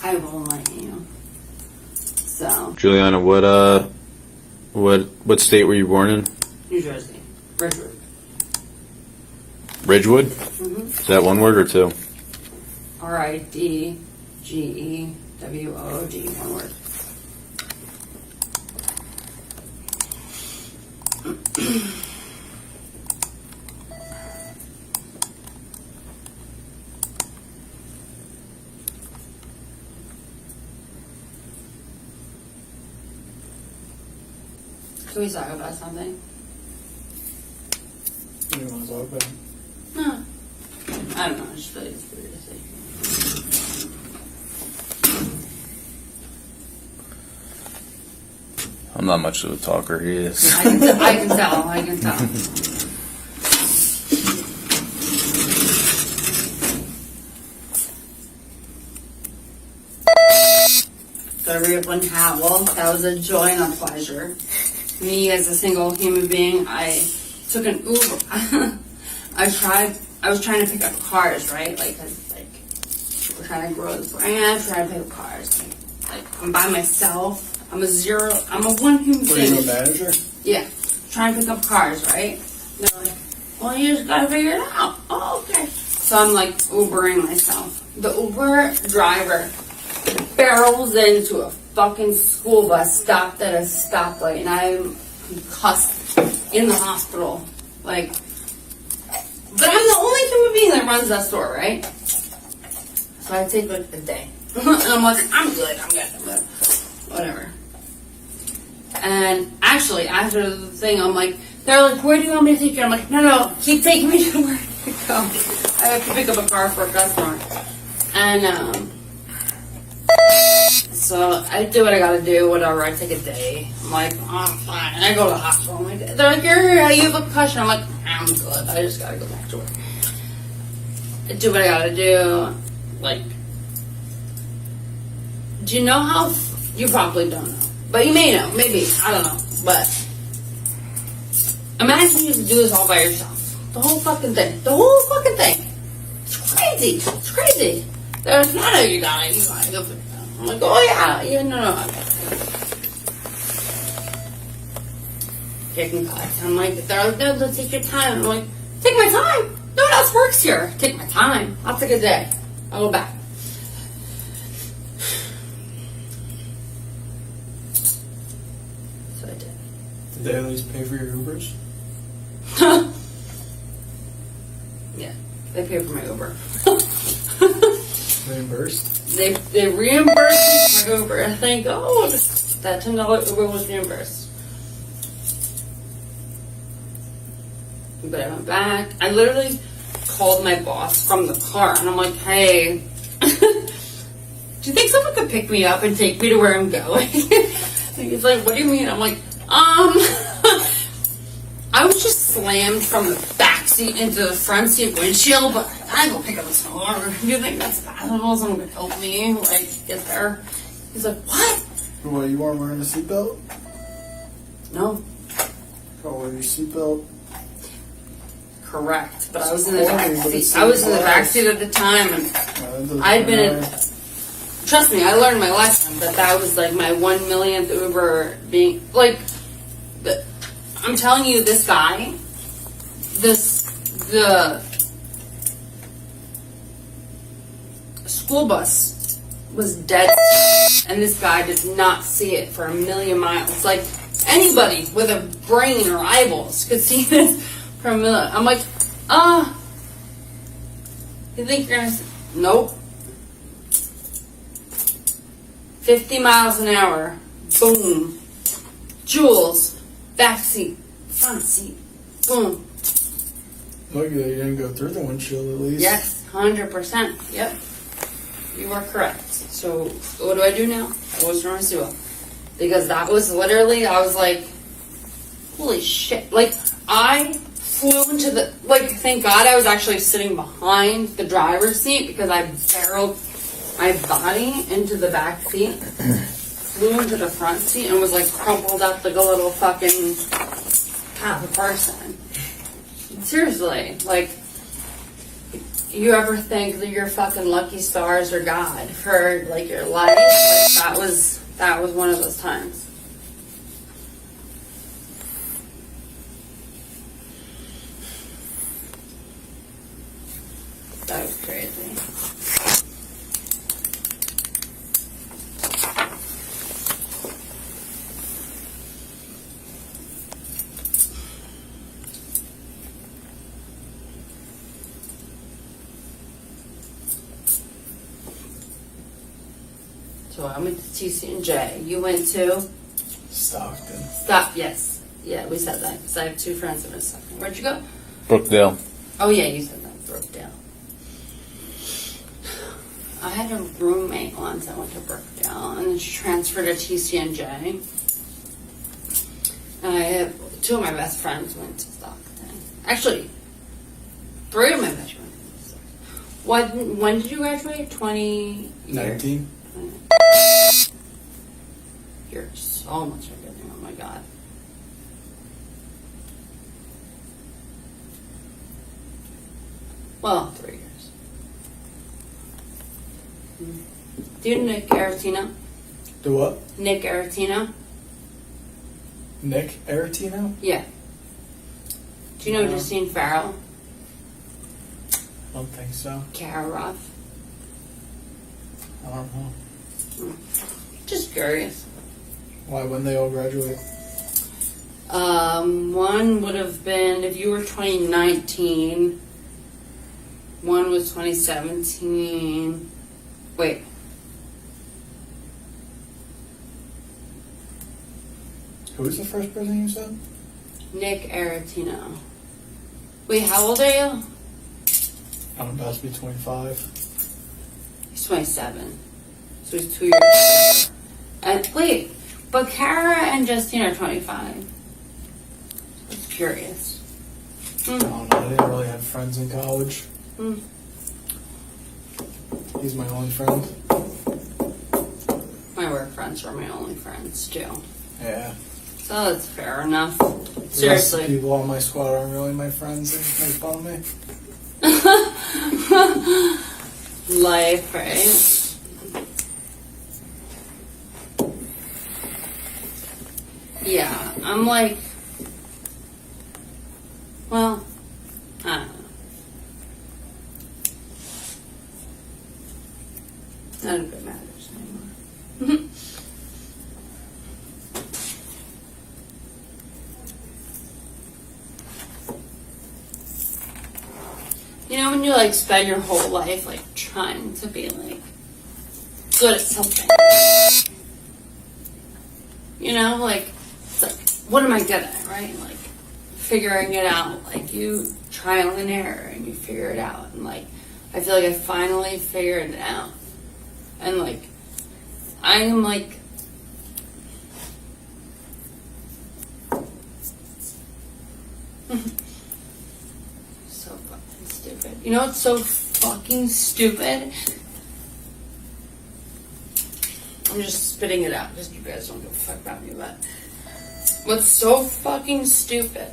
I will enlighten you. So. Juliana, what state were you born in? New Jersey. Ridgewood. Ridgewood? Mm-hmm. Is that one word or two? RIDGEWOOD. One word. Can we talk about something? What do you want to talk about? No. I don't know. I just feel like it's weird to say. I'm not much of a talker. He is. I can tell. I can tell. So I read one towel. That was a joy and a pleasure. Me as a single human being, I took an Uber. I was trying to pick up cars, right? Like, 'cause, like, we're trying to grow this brand, trying to pick up cars. Like, I'm by myself. I'm a one human Were being. you a manager? Yeah. Trying to pick up cars, right? And they're like, well, you just gotta figure it out. Oh, okay. So I'm like Ubering myself. The Uber driver barrels into a fucking school bus stopped at a stoplight, and I'm cussed in the hospital. Like, but I'm the only human being that runs that store, right? So I take like a day. And I'm like, I'm good. Whatever. And actually, after the thing, I'm like, they're like, where do you want me to take you? I'm like, no, keep taking me to where to go. I have to pick up a car for a customer. And, so I do what I gotta do, whatever. I take a day. I'm like, oh, fine. And I go to the hospital. I'm like, they're like, you have a concussion. I'm like, I'm good. I just gotta go back to work. I do what I gotta do. Like, do you know how? You probably don't know, but you may know. Maybe, I don't know. But imagine you have to do this all by yourself. The whole fucking thing. It's crazy. It's crazy. There's no, you gotta go. I'm like, oh yeah, no. Getting cut. I'm like, they're like, no, take your time. I'm like, take my time. No one else works here. Take my time. I'll take a day. I'll go back. So I did. Did they at least pay for your Ubers? Yeah, they paid for my Uber. Reimbursed? They reimbursed me for my Uber. And thank God that $10 Uber was reimbursed. But I went back. I literally called my boss from the car, and I'm like, hey, do you think someone could pick me up and take me to where I'm going? And he's like, what do you mean? I'm like, I was just slammed from the back seat into the front seat windshield, but I go pick up this car. Do you think that's possible? Someone could help me, like, get there? He's like, what? What, you weren't wearing a seatbelt? No. Oh, wear your seatbelt. Correct, but I was in the back seat. I was in the back seat at the time, and I'd been in. Trust me, I learned my lesson. That was like my 1 millionth Uber being like. I'm telling you, this guy, the school bus was dead, and this guy did not see it for a million miles. Like anybody with a brain or eyeballs could see this. For a minute. I'm like, you think you're gonna nope. 50 miles an hour. Boom. Jules. Back seat. Front seat. Boom. Lucky that you didn't go through the windshield at least. Yes, 100%. Yep. You are correct. So, what do I do now? I was trying to do it. Because that was literally, I was like, holy shit. Like, I flew into the, like, thank God I was actually sitting behind the driver's seat because I barreled my body into the back seat, flew into the front seat, and was, like, crumpled up like a little fucking half a person. Seriously, like, you ever think that you're fucking lucky stars or God for, like, your life? Like, that was one of those times. That was crazy. So I went to TC&J. You went to? Stockton. Yes. Yeah, we said that. Because I have two friends in Stockton. Where'd you go? Brookdale. Oh, yeah, you said that. Brookdale. I had a roommate once that went to Brookdale, and then she transferred to TCNJ. And I have 2 of my best friends went to Stockton. Actually, 3 of my best friends went to Stockton. When did you graduate? 19. You're so much younger than me. Oh my god. Well, 3 years. Do you know Nick Aretino? Do what? Nick Aretino? Nick Aretino? Yeah. Do you know No. Justine Farrell? I don't think so. Kara Ruff? I don't know. Just curious. Why, when they all graduate? One would have been, if you were 2019, one was 2017. Wait. Who was the first person you said? Nick Aretino. Wait, how old are you? I'm about to be 25. He's 27. So he's 2 years older. And wait, but Kara and Justine are 25. Just curious. I don't know. I didn't really have friends in college. He's my only friend. My work friends were my only friends too. Yeah. So that's fair enough. The rest of the Seriously. people on my squad aren't really my friends. They just make fun of me. Life, right? Yeah, I'm like, well, I don't know. None of it matters anymore. You know when you like spend your whole life like trying to be like good at something? You know, like, it's like, what am I good at, right? Like, figuring it out. Like, you trial and error and you figure it out. And like, I feel like I finally figured it out. And like, I am like, so fucking stupid. You know what's so fucking stupid? I'm just spitting it out because you guys don't give a fuck about me, but what's so fucking stupid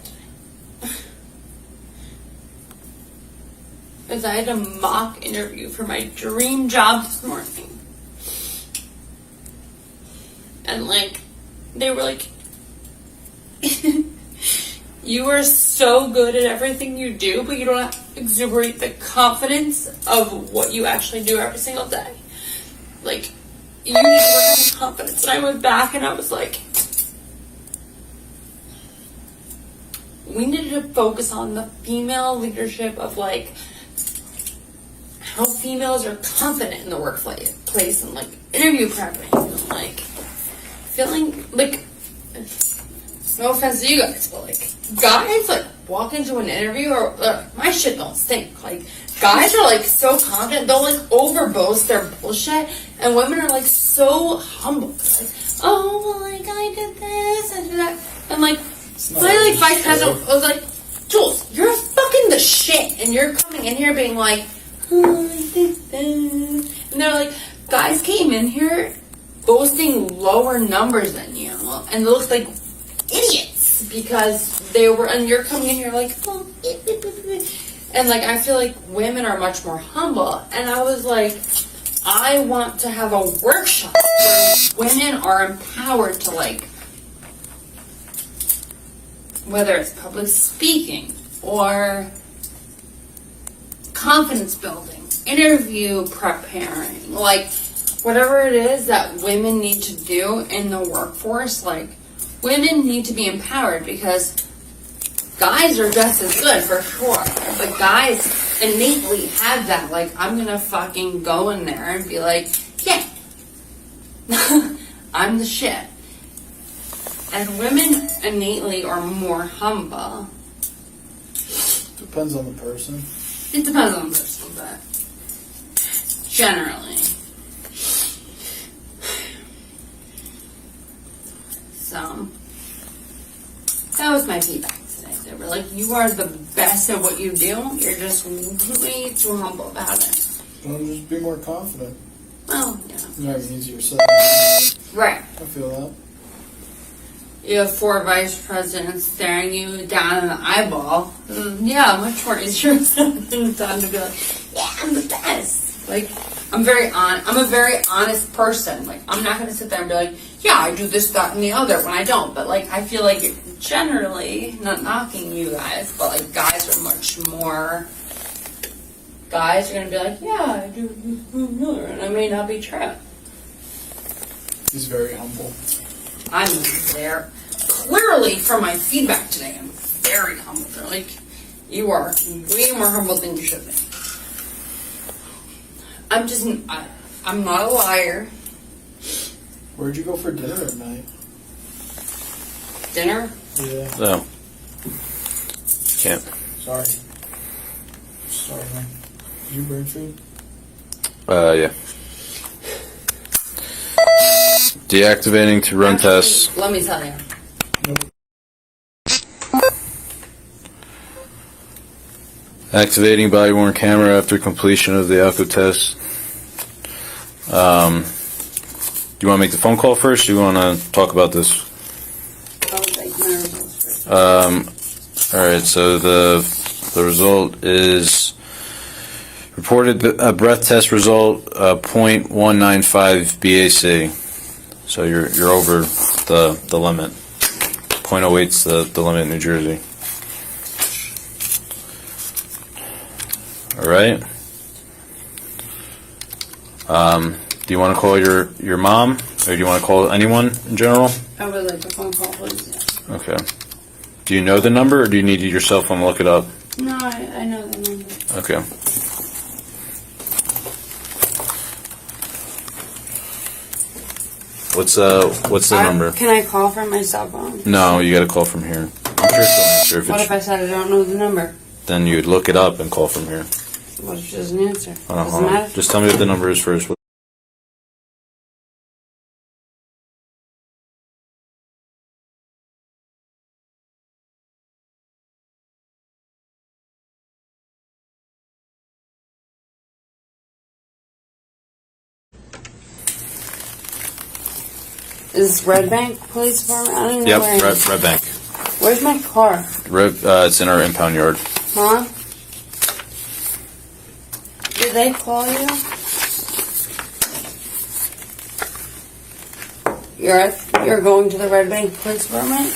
is I had a mock interview for my dream job this morning. And like, they were like, you are so good at everything you do, but you don't exuberate the confidence of what you actually do every single day. Like, you need to work on your confidence. And I went back and I was like, we needed to focus on the female leadership of like how females are confident in the workplace and like interview prepping and like feeling like, no offense to you guys, but like guys like walk into an interview or my shit don't stink. Like guys are like so confident, they'll like overboast their bullshit, and women are like so humble. Like, oh well, like I did this, I did that, and like my like vice president was like, Jules, you're fucking the shit, and you're coming in here being like, oh, I did this, and they're like, guys came in here boasting lower numbers than you, and they looked like idiots because they were, and you're coming in here like, oh, and like I feel like women are much more humble, and I was like, I want to have a workshop where women are empowered to like, whether it's public speaking or confidence building, interview preparing, like whatever it is that women need to do in the workforce, like women need to be empowered because guys are just as good for sure, but guys innately have that, like I'm gonna fucking go in there and be like, yeah, I'm the shit. And women innately are more humble. Depends on the person. It depends on the person, but generally. So, that was my feedback today. They were like, you are the best at what you do. You're just way too humble about it. Well, just be more confident. Well, yeah. You have an easier set. Right. I feel that. You have 4 vice presidents staring you down in the eyeball. Yeah, much more easier than time to be like, yeah, I'm the best. Like, I'm a very honest person. Like, I'm not going to sit there and be like, yeah, I do this, that, and the other when I don't. But, like, I feel like generally, not knocking you guys, but, like, guys are much more, guys are going to be like, yeah, I do, and I may not be true. He's very humble. I'm there. Clearly, from my feedback today, I'm very humble. They're like, you are way more humble than you should be. I'm not a liar. Where'd you go for dinner at night? Dinner? Yeah. No. Can't. Sorry, man. Did you bring food? Yeah. Deactivating to run Actually, tests. Let me tell you. Activating body-worn camera after completion of the alco test. Do you want to make the phone call first, or do you want to talk about this? I would like my results first. Alright, so the result is reported breath test result 0.195 BAC. So you're over the limit. 0.08's the limit in New Jersey. Alright. Do you want to call your mom, or do you want to call anyone in general? I would like a phone call, please. Yeah. Okay. Do you know the number, or do you need your cell phone to look it up? No, I know the number. Okay. What's the number? Can I call from my cell phone? No, you got to call from here. I'm sure she'll answer. What if I said I don't know the number? Then you'd look it up and call from here. What if she doesn't answer? Hold on, Doesn't hold on. matter. Just tell me what the number is first. Is Red Bank Police Department? I don't know Yep, where it is. Red Bank. Where's my car? It's in our impound yard. Huh? Did they call you? You're going to the Red Bank Police Department?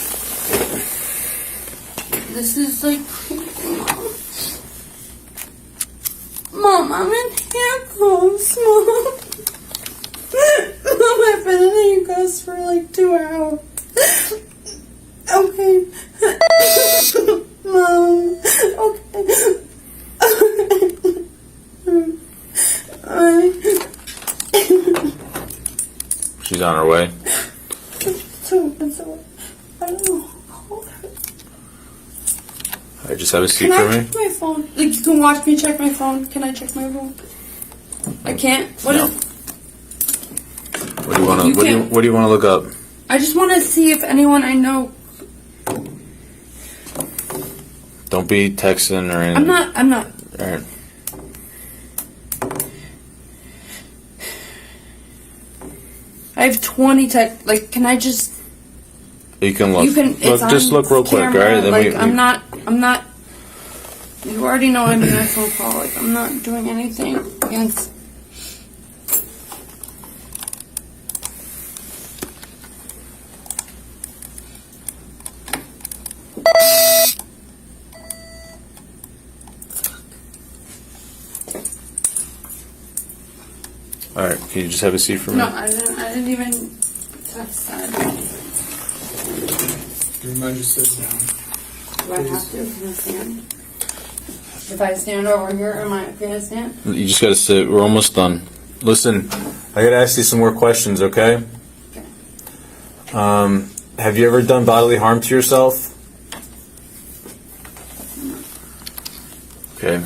This is like creepy, Mom. Mom, I'm in handcuffs, Mom. Mom, I've been in handcuffs for like 2 hours. Okay. Mom. Okay. She's on her way. I don't know. Alright, just have a seat Can for I me. check my phone? Like, you can watch me check my phone. Can I check my phone? I can't. No. What do you want to? What do you want to look up? I just want to see if anyone I know. Don't be texting or anything. I'm not. Alright. I have 20 text. Like, can I just? You can look. You can. It's Just on look real quick, camera. alright? Then Like, I'm not. You already know I'm doing a phone call. Like, I'm not doing anything against. Alright, can you just have a seat for me? No, I didn't even text that. Do you mind just sitting down? Do I have to? Can I stand? If I stand over here, am I okay to stand? You just gotta sit. We're almost done. Listen, I gotta ask you some more questions, okay? Okay. Have you ever done bodily harm to yourself? Okay.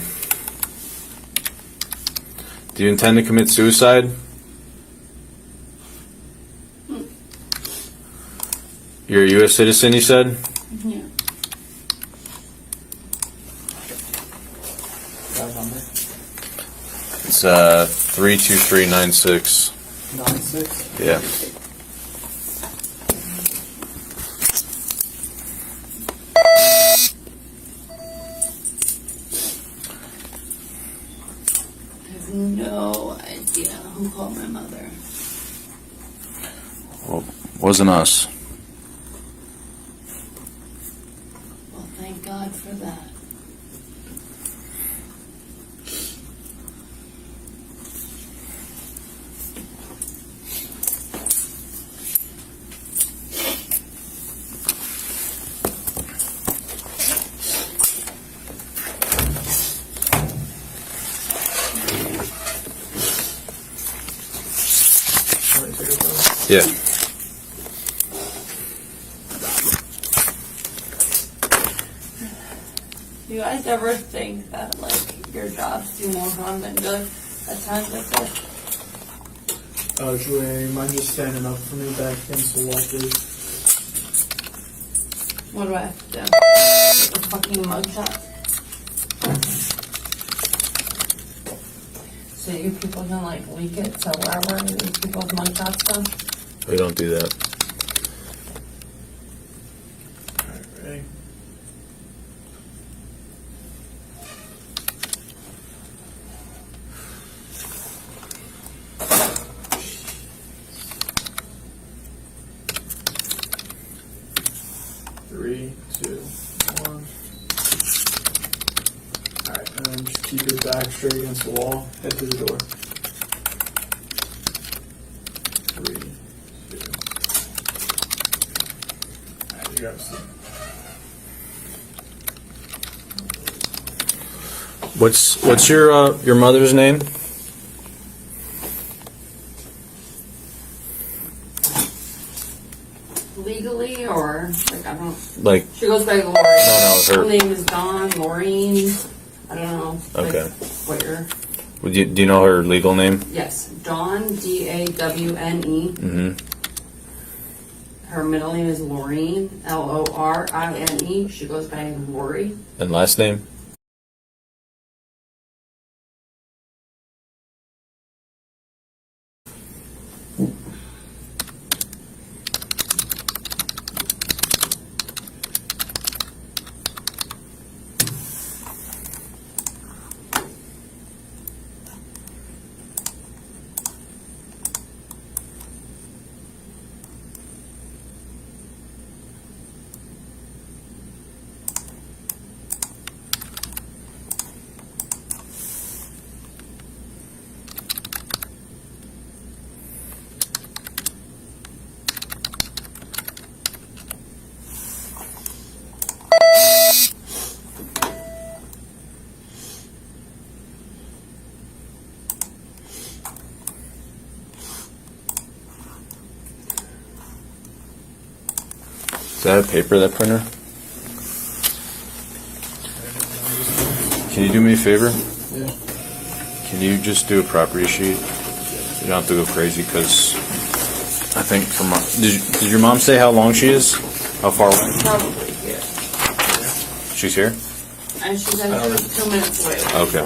Do you intend to commit suicide? You're a U.S. citizen, you said? Yeah. That number. It's 32396. 96. Yeah. I have no idea who called my mother. Well, wasn't us. Well, thank God for that. Yeah. Do you guys ever think that, like, your jobs do more harm than good at times like this? Julie, mind just standing up for me back against the wall, please? What do I have to do? Take a fucking mugshot? So you people can, like, leak it to wherever these people's mugshots go? We don't do that. Alright, ready? Three, two, one. Alright, and then just keep your back straight against the wall. Head to the door. 3, 2. Alright, you got a seat. What's your mother's name? Legally, or, like, I don't... Like, She goes by Lori. no, her. Her name is Dawn, Maureen. I don't know. Like, Okay. what your... Do you know her legal name? Yes, Dawn, D-A-W-N-E. Mm-hmm. Her middle name is Lorine, L-O-R-I-N-E. She goes by Lori. And last name? Is that a paper, that printer? Can you do me a favor? Yeah. Can you just do a property sheet? You don't have to go crazy, because I think from did your mom say how long she is? How far away? Probably here. She's here? And she's at 2 minutes away. Okay.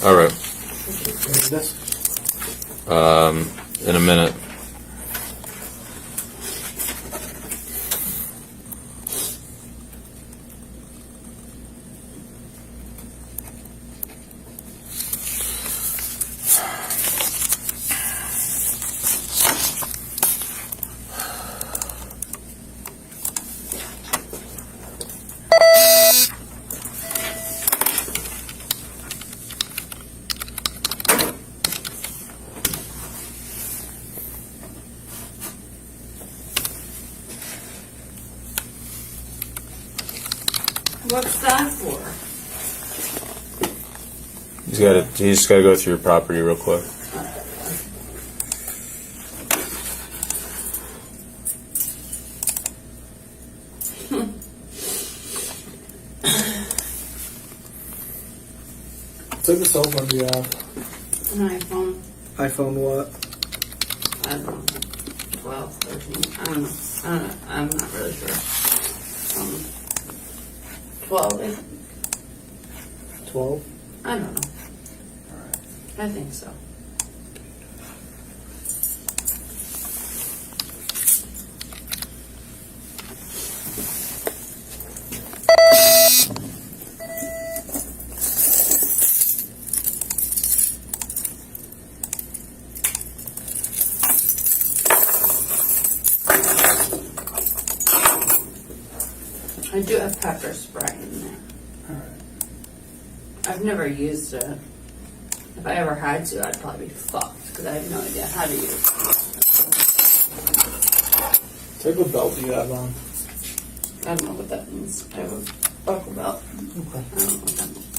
All right. Ready this? In a minute. What's that for? He's just got to go through your property real quick. Take the cell phone you have. An iPhone. iPhone what? I don't know. 12, 13. I don't know. I'm not really sure. 12. 12? I don't know. I think so. I do have pepper spray in there. Alright. I've never used it. If I ever had to, I'd probably be fucked because I have no idea how to use it. Type of belt do you have on? I don't know what that means. I have a buckle belt. Okay. I don't know what that means.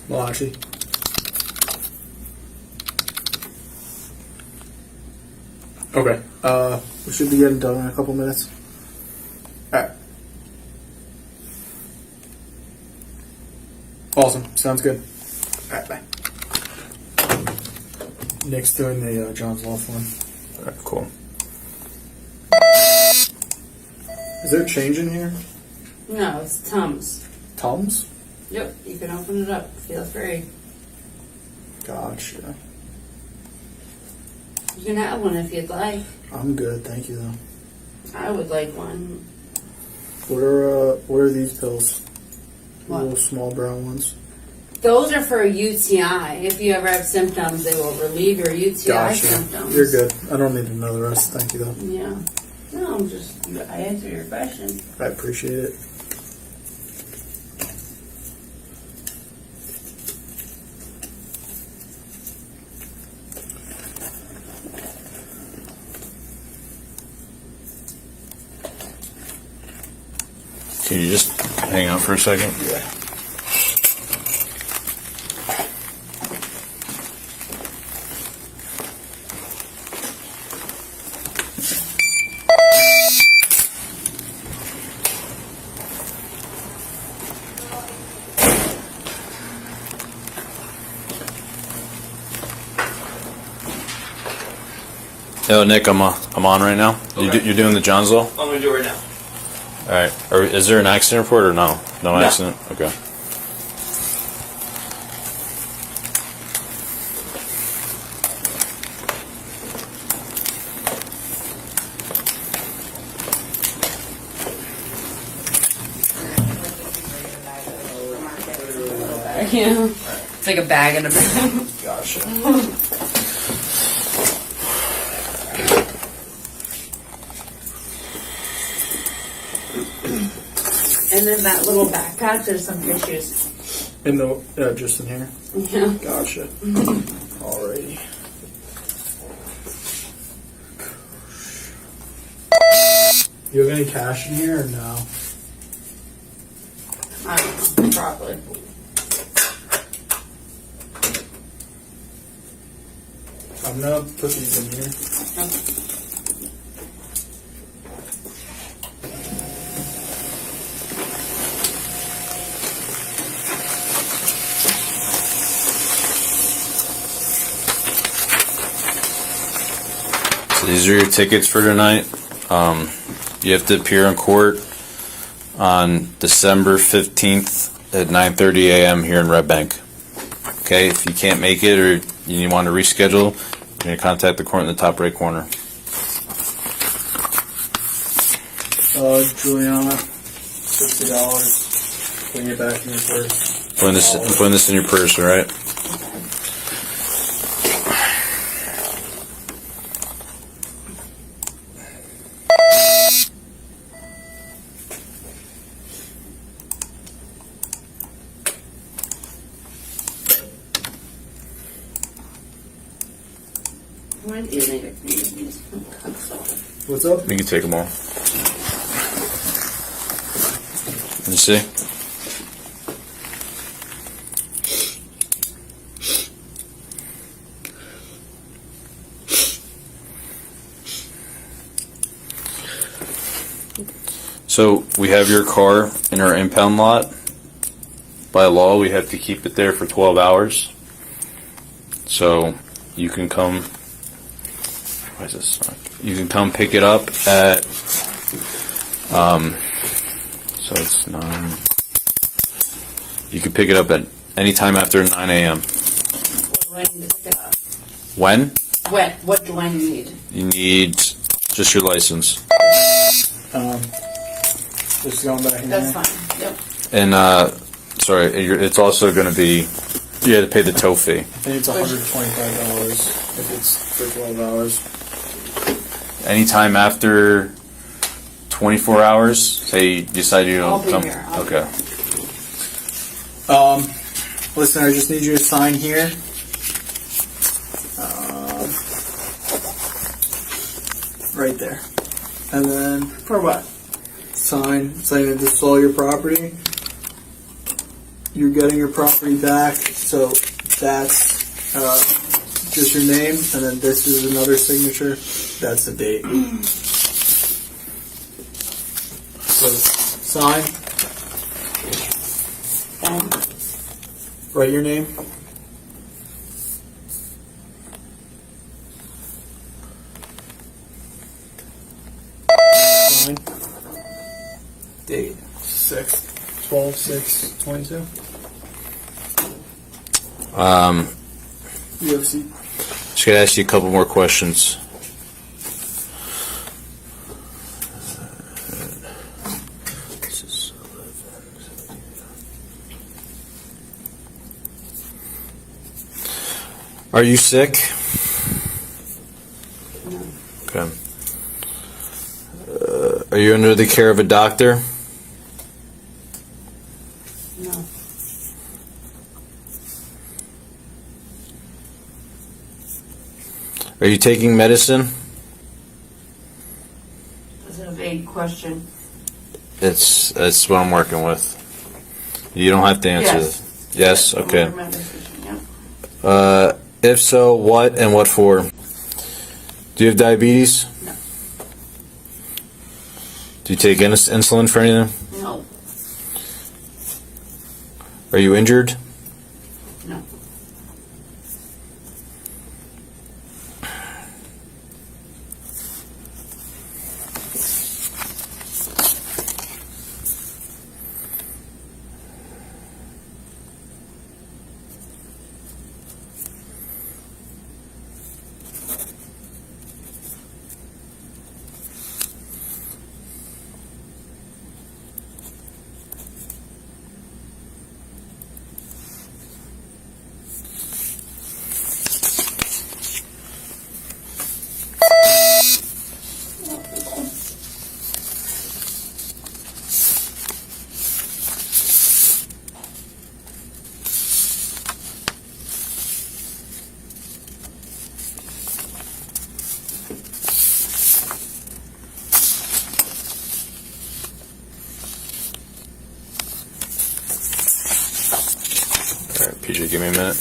Malachi. Okay. We should be getting done in a couple minutes. Alright. Awesome. Sounds good. Alright, bye. Nick's doing the John's Law form. Alright, cool. Is there change in here? No, it's Tums. Tums? Yep, you can open it up. Feel free. Gotcha. You can have one if you'd like. I'm good, thank you though. I would like one. What are these pills? The What? little small brown ones. Those are for a UTI. If you ever have symptoms, they will relieve your UTI Gotcha. symptoms. You're good. I don't need to know the rest. Thank you though. Yeah. No, I answer your question. I appreciate it. Can you just hang out for a second? Yeah. Yo, Nick, I'm on right now. Okay. You're doing the John's Law? I'm gonna do it right now. All right. Is there an accident report or no? No accident. Okay. Yeah. It's like a bag in a bag. Gotcha. And then that little backpack, there's some tissues. In the just in here. Yeah. Gotcha. Alrighty. You have any cash in here or no? I don't know. Probably. I'm gonna put these in here. So these are your tickets for tonight. You have to appear in court on December 15th at 9:30 a.m. here in Red Bank. Okay, if you can't make it or you want to reschedule, you're going to contact the court in the top right corner. Juliana, $60. Putting it back in your purse. I'm putting this in your purse, all right? What's up? You can take them all. Let me see. So we have your car in our impound lot. By law, we have to keep it there for 12 hours. So you can come. Why is this? You can come pick it up at. So it's 9. You can pick it up at any time after 9 a.m. What do I need to pick it up? When? What do I need? You need just your license. Just going back in That's there. fine. Yep. And sorry, it's also going to be. You have to pay the tow fee. I think it's $125 if it's for 12 hours. Anytime after 24 hours, say you decide you don't I'll be come. here. Okay. Listen, I just need you to sign here. Right there. And then For what? saying that this is all your property. You're getting your property back, so that's just your name, and then this is another signature. That's the date. So sign. Write your name. Sign. Date 6/12/6/22. UFC. Just gonna ask you a couple more questions. Are you sick? No. Okay. Are you under the care of a doctor? No. Are you taking medicine? Is it a vague question? That's what I'm working with. You don't have to answer Yes. this. Yes? Okay. I'm under medication, yep. If so, what and what for? Do you have diabetes? No. Do you take insulin for anything? No. Are you injured? No. Alright, PJ, give me a minute.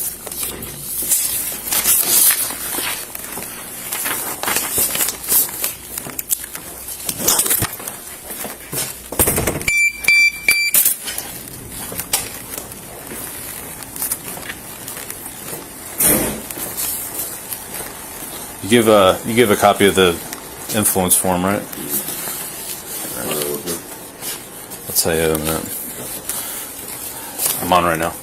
You give a copy of the influence form, right? I'll tell you in a minute. I'm on right now. By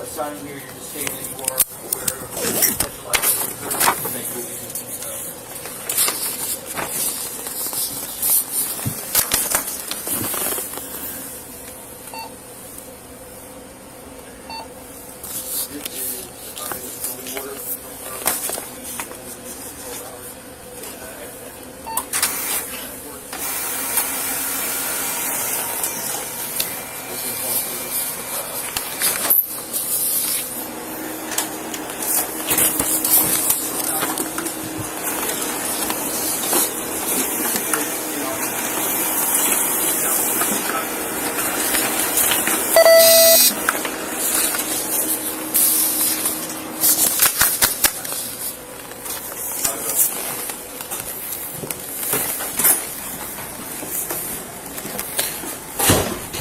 signing here, you're just stating that you are aware of the specialized and that you'll be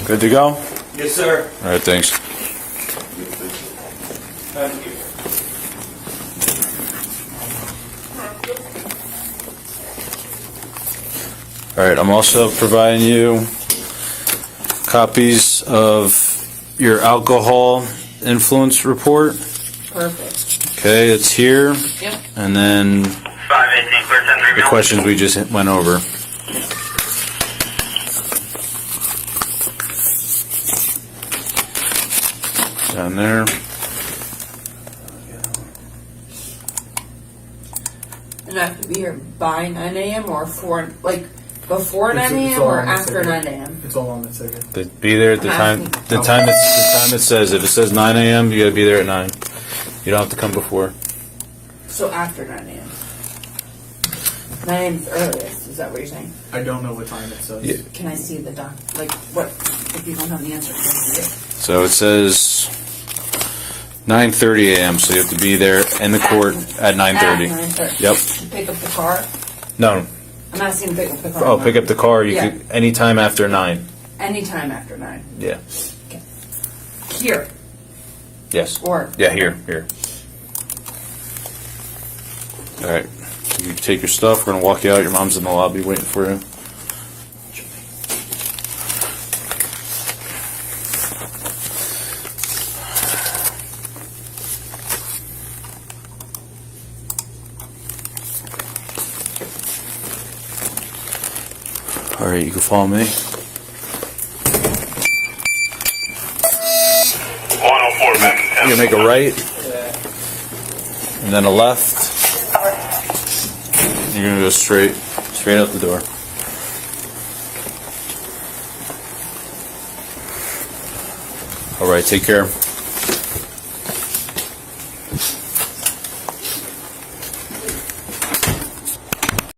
Good to go? Yes, sir. All right, thanks. Thank you. All right, I'm also providing you copies of your alcohol influence report. Perfect. Okay, it's here. Yep. And then 518, clear 10 the questions we just went over. Down there. And I have to be here by 9 a.m. or before 9 It's a.m. all or on the after ticket. 9 a.m. It's all on the ticket. Be there at the time. The time it says. If it says 9 a.m., you gotta be there at 9. You don't have to come before. So after 9 a.m. 9 a.m. is the earliest. Is that what you're saying? I don't know what time it says. Yeah. Can I see the doc? Like, what? If you don't have the answer, can I see it? So it says 9:30 a.m. So you have to be there in the court at 9:30. At 9:30. Yep. To pick up the car? No. I'm asking to pick up the car. Oh, pick up the car. You Yeah. could anytime after 9. Anytime after 9. Yeah. Here. Yes. Or. Yeah. Here. All right. You take your stuff. We're gonna walk you out. Your mom's in the lobby waiting for you. All right, you can follow me. 104 back in You're gonna make a right, and then a left. You're gonna go straight out the door. All right, take care.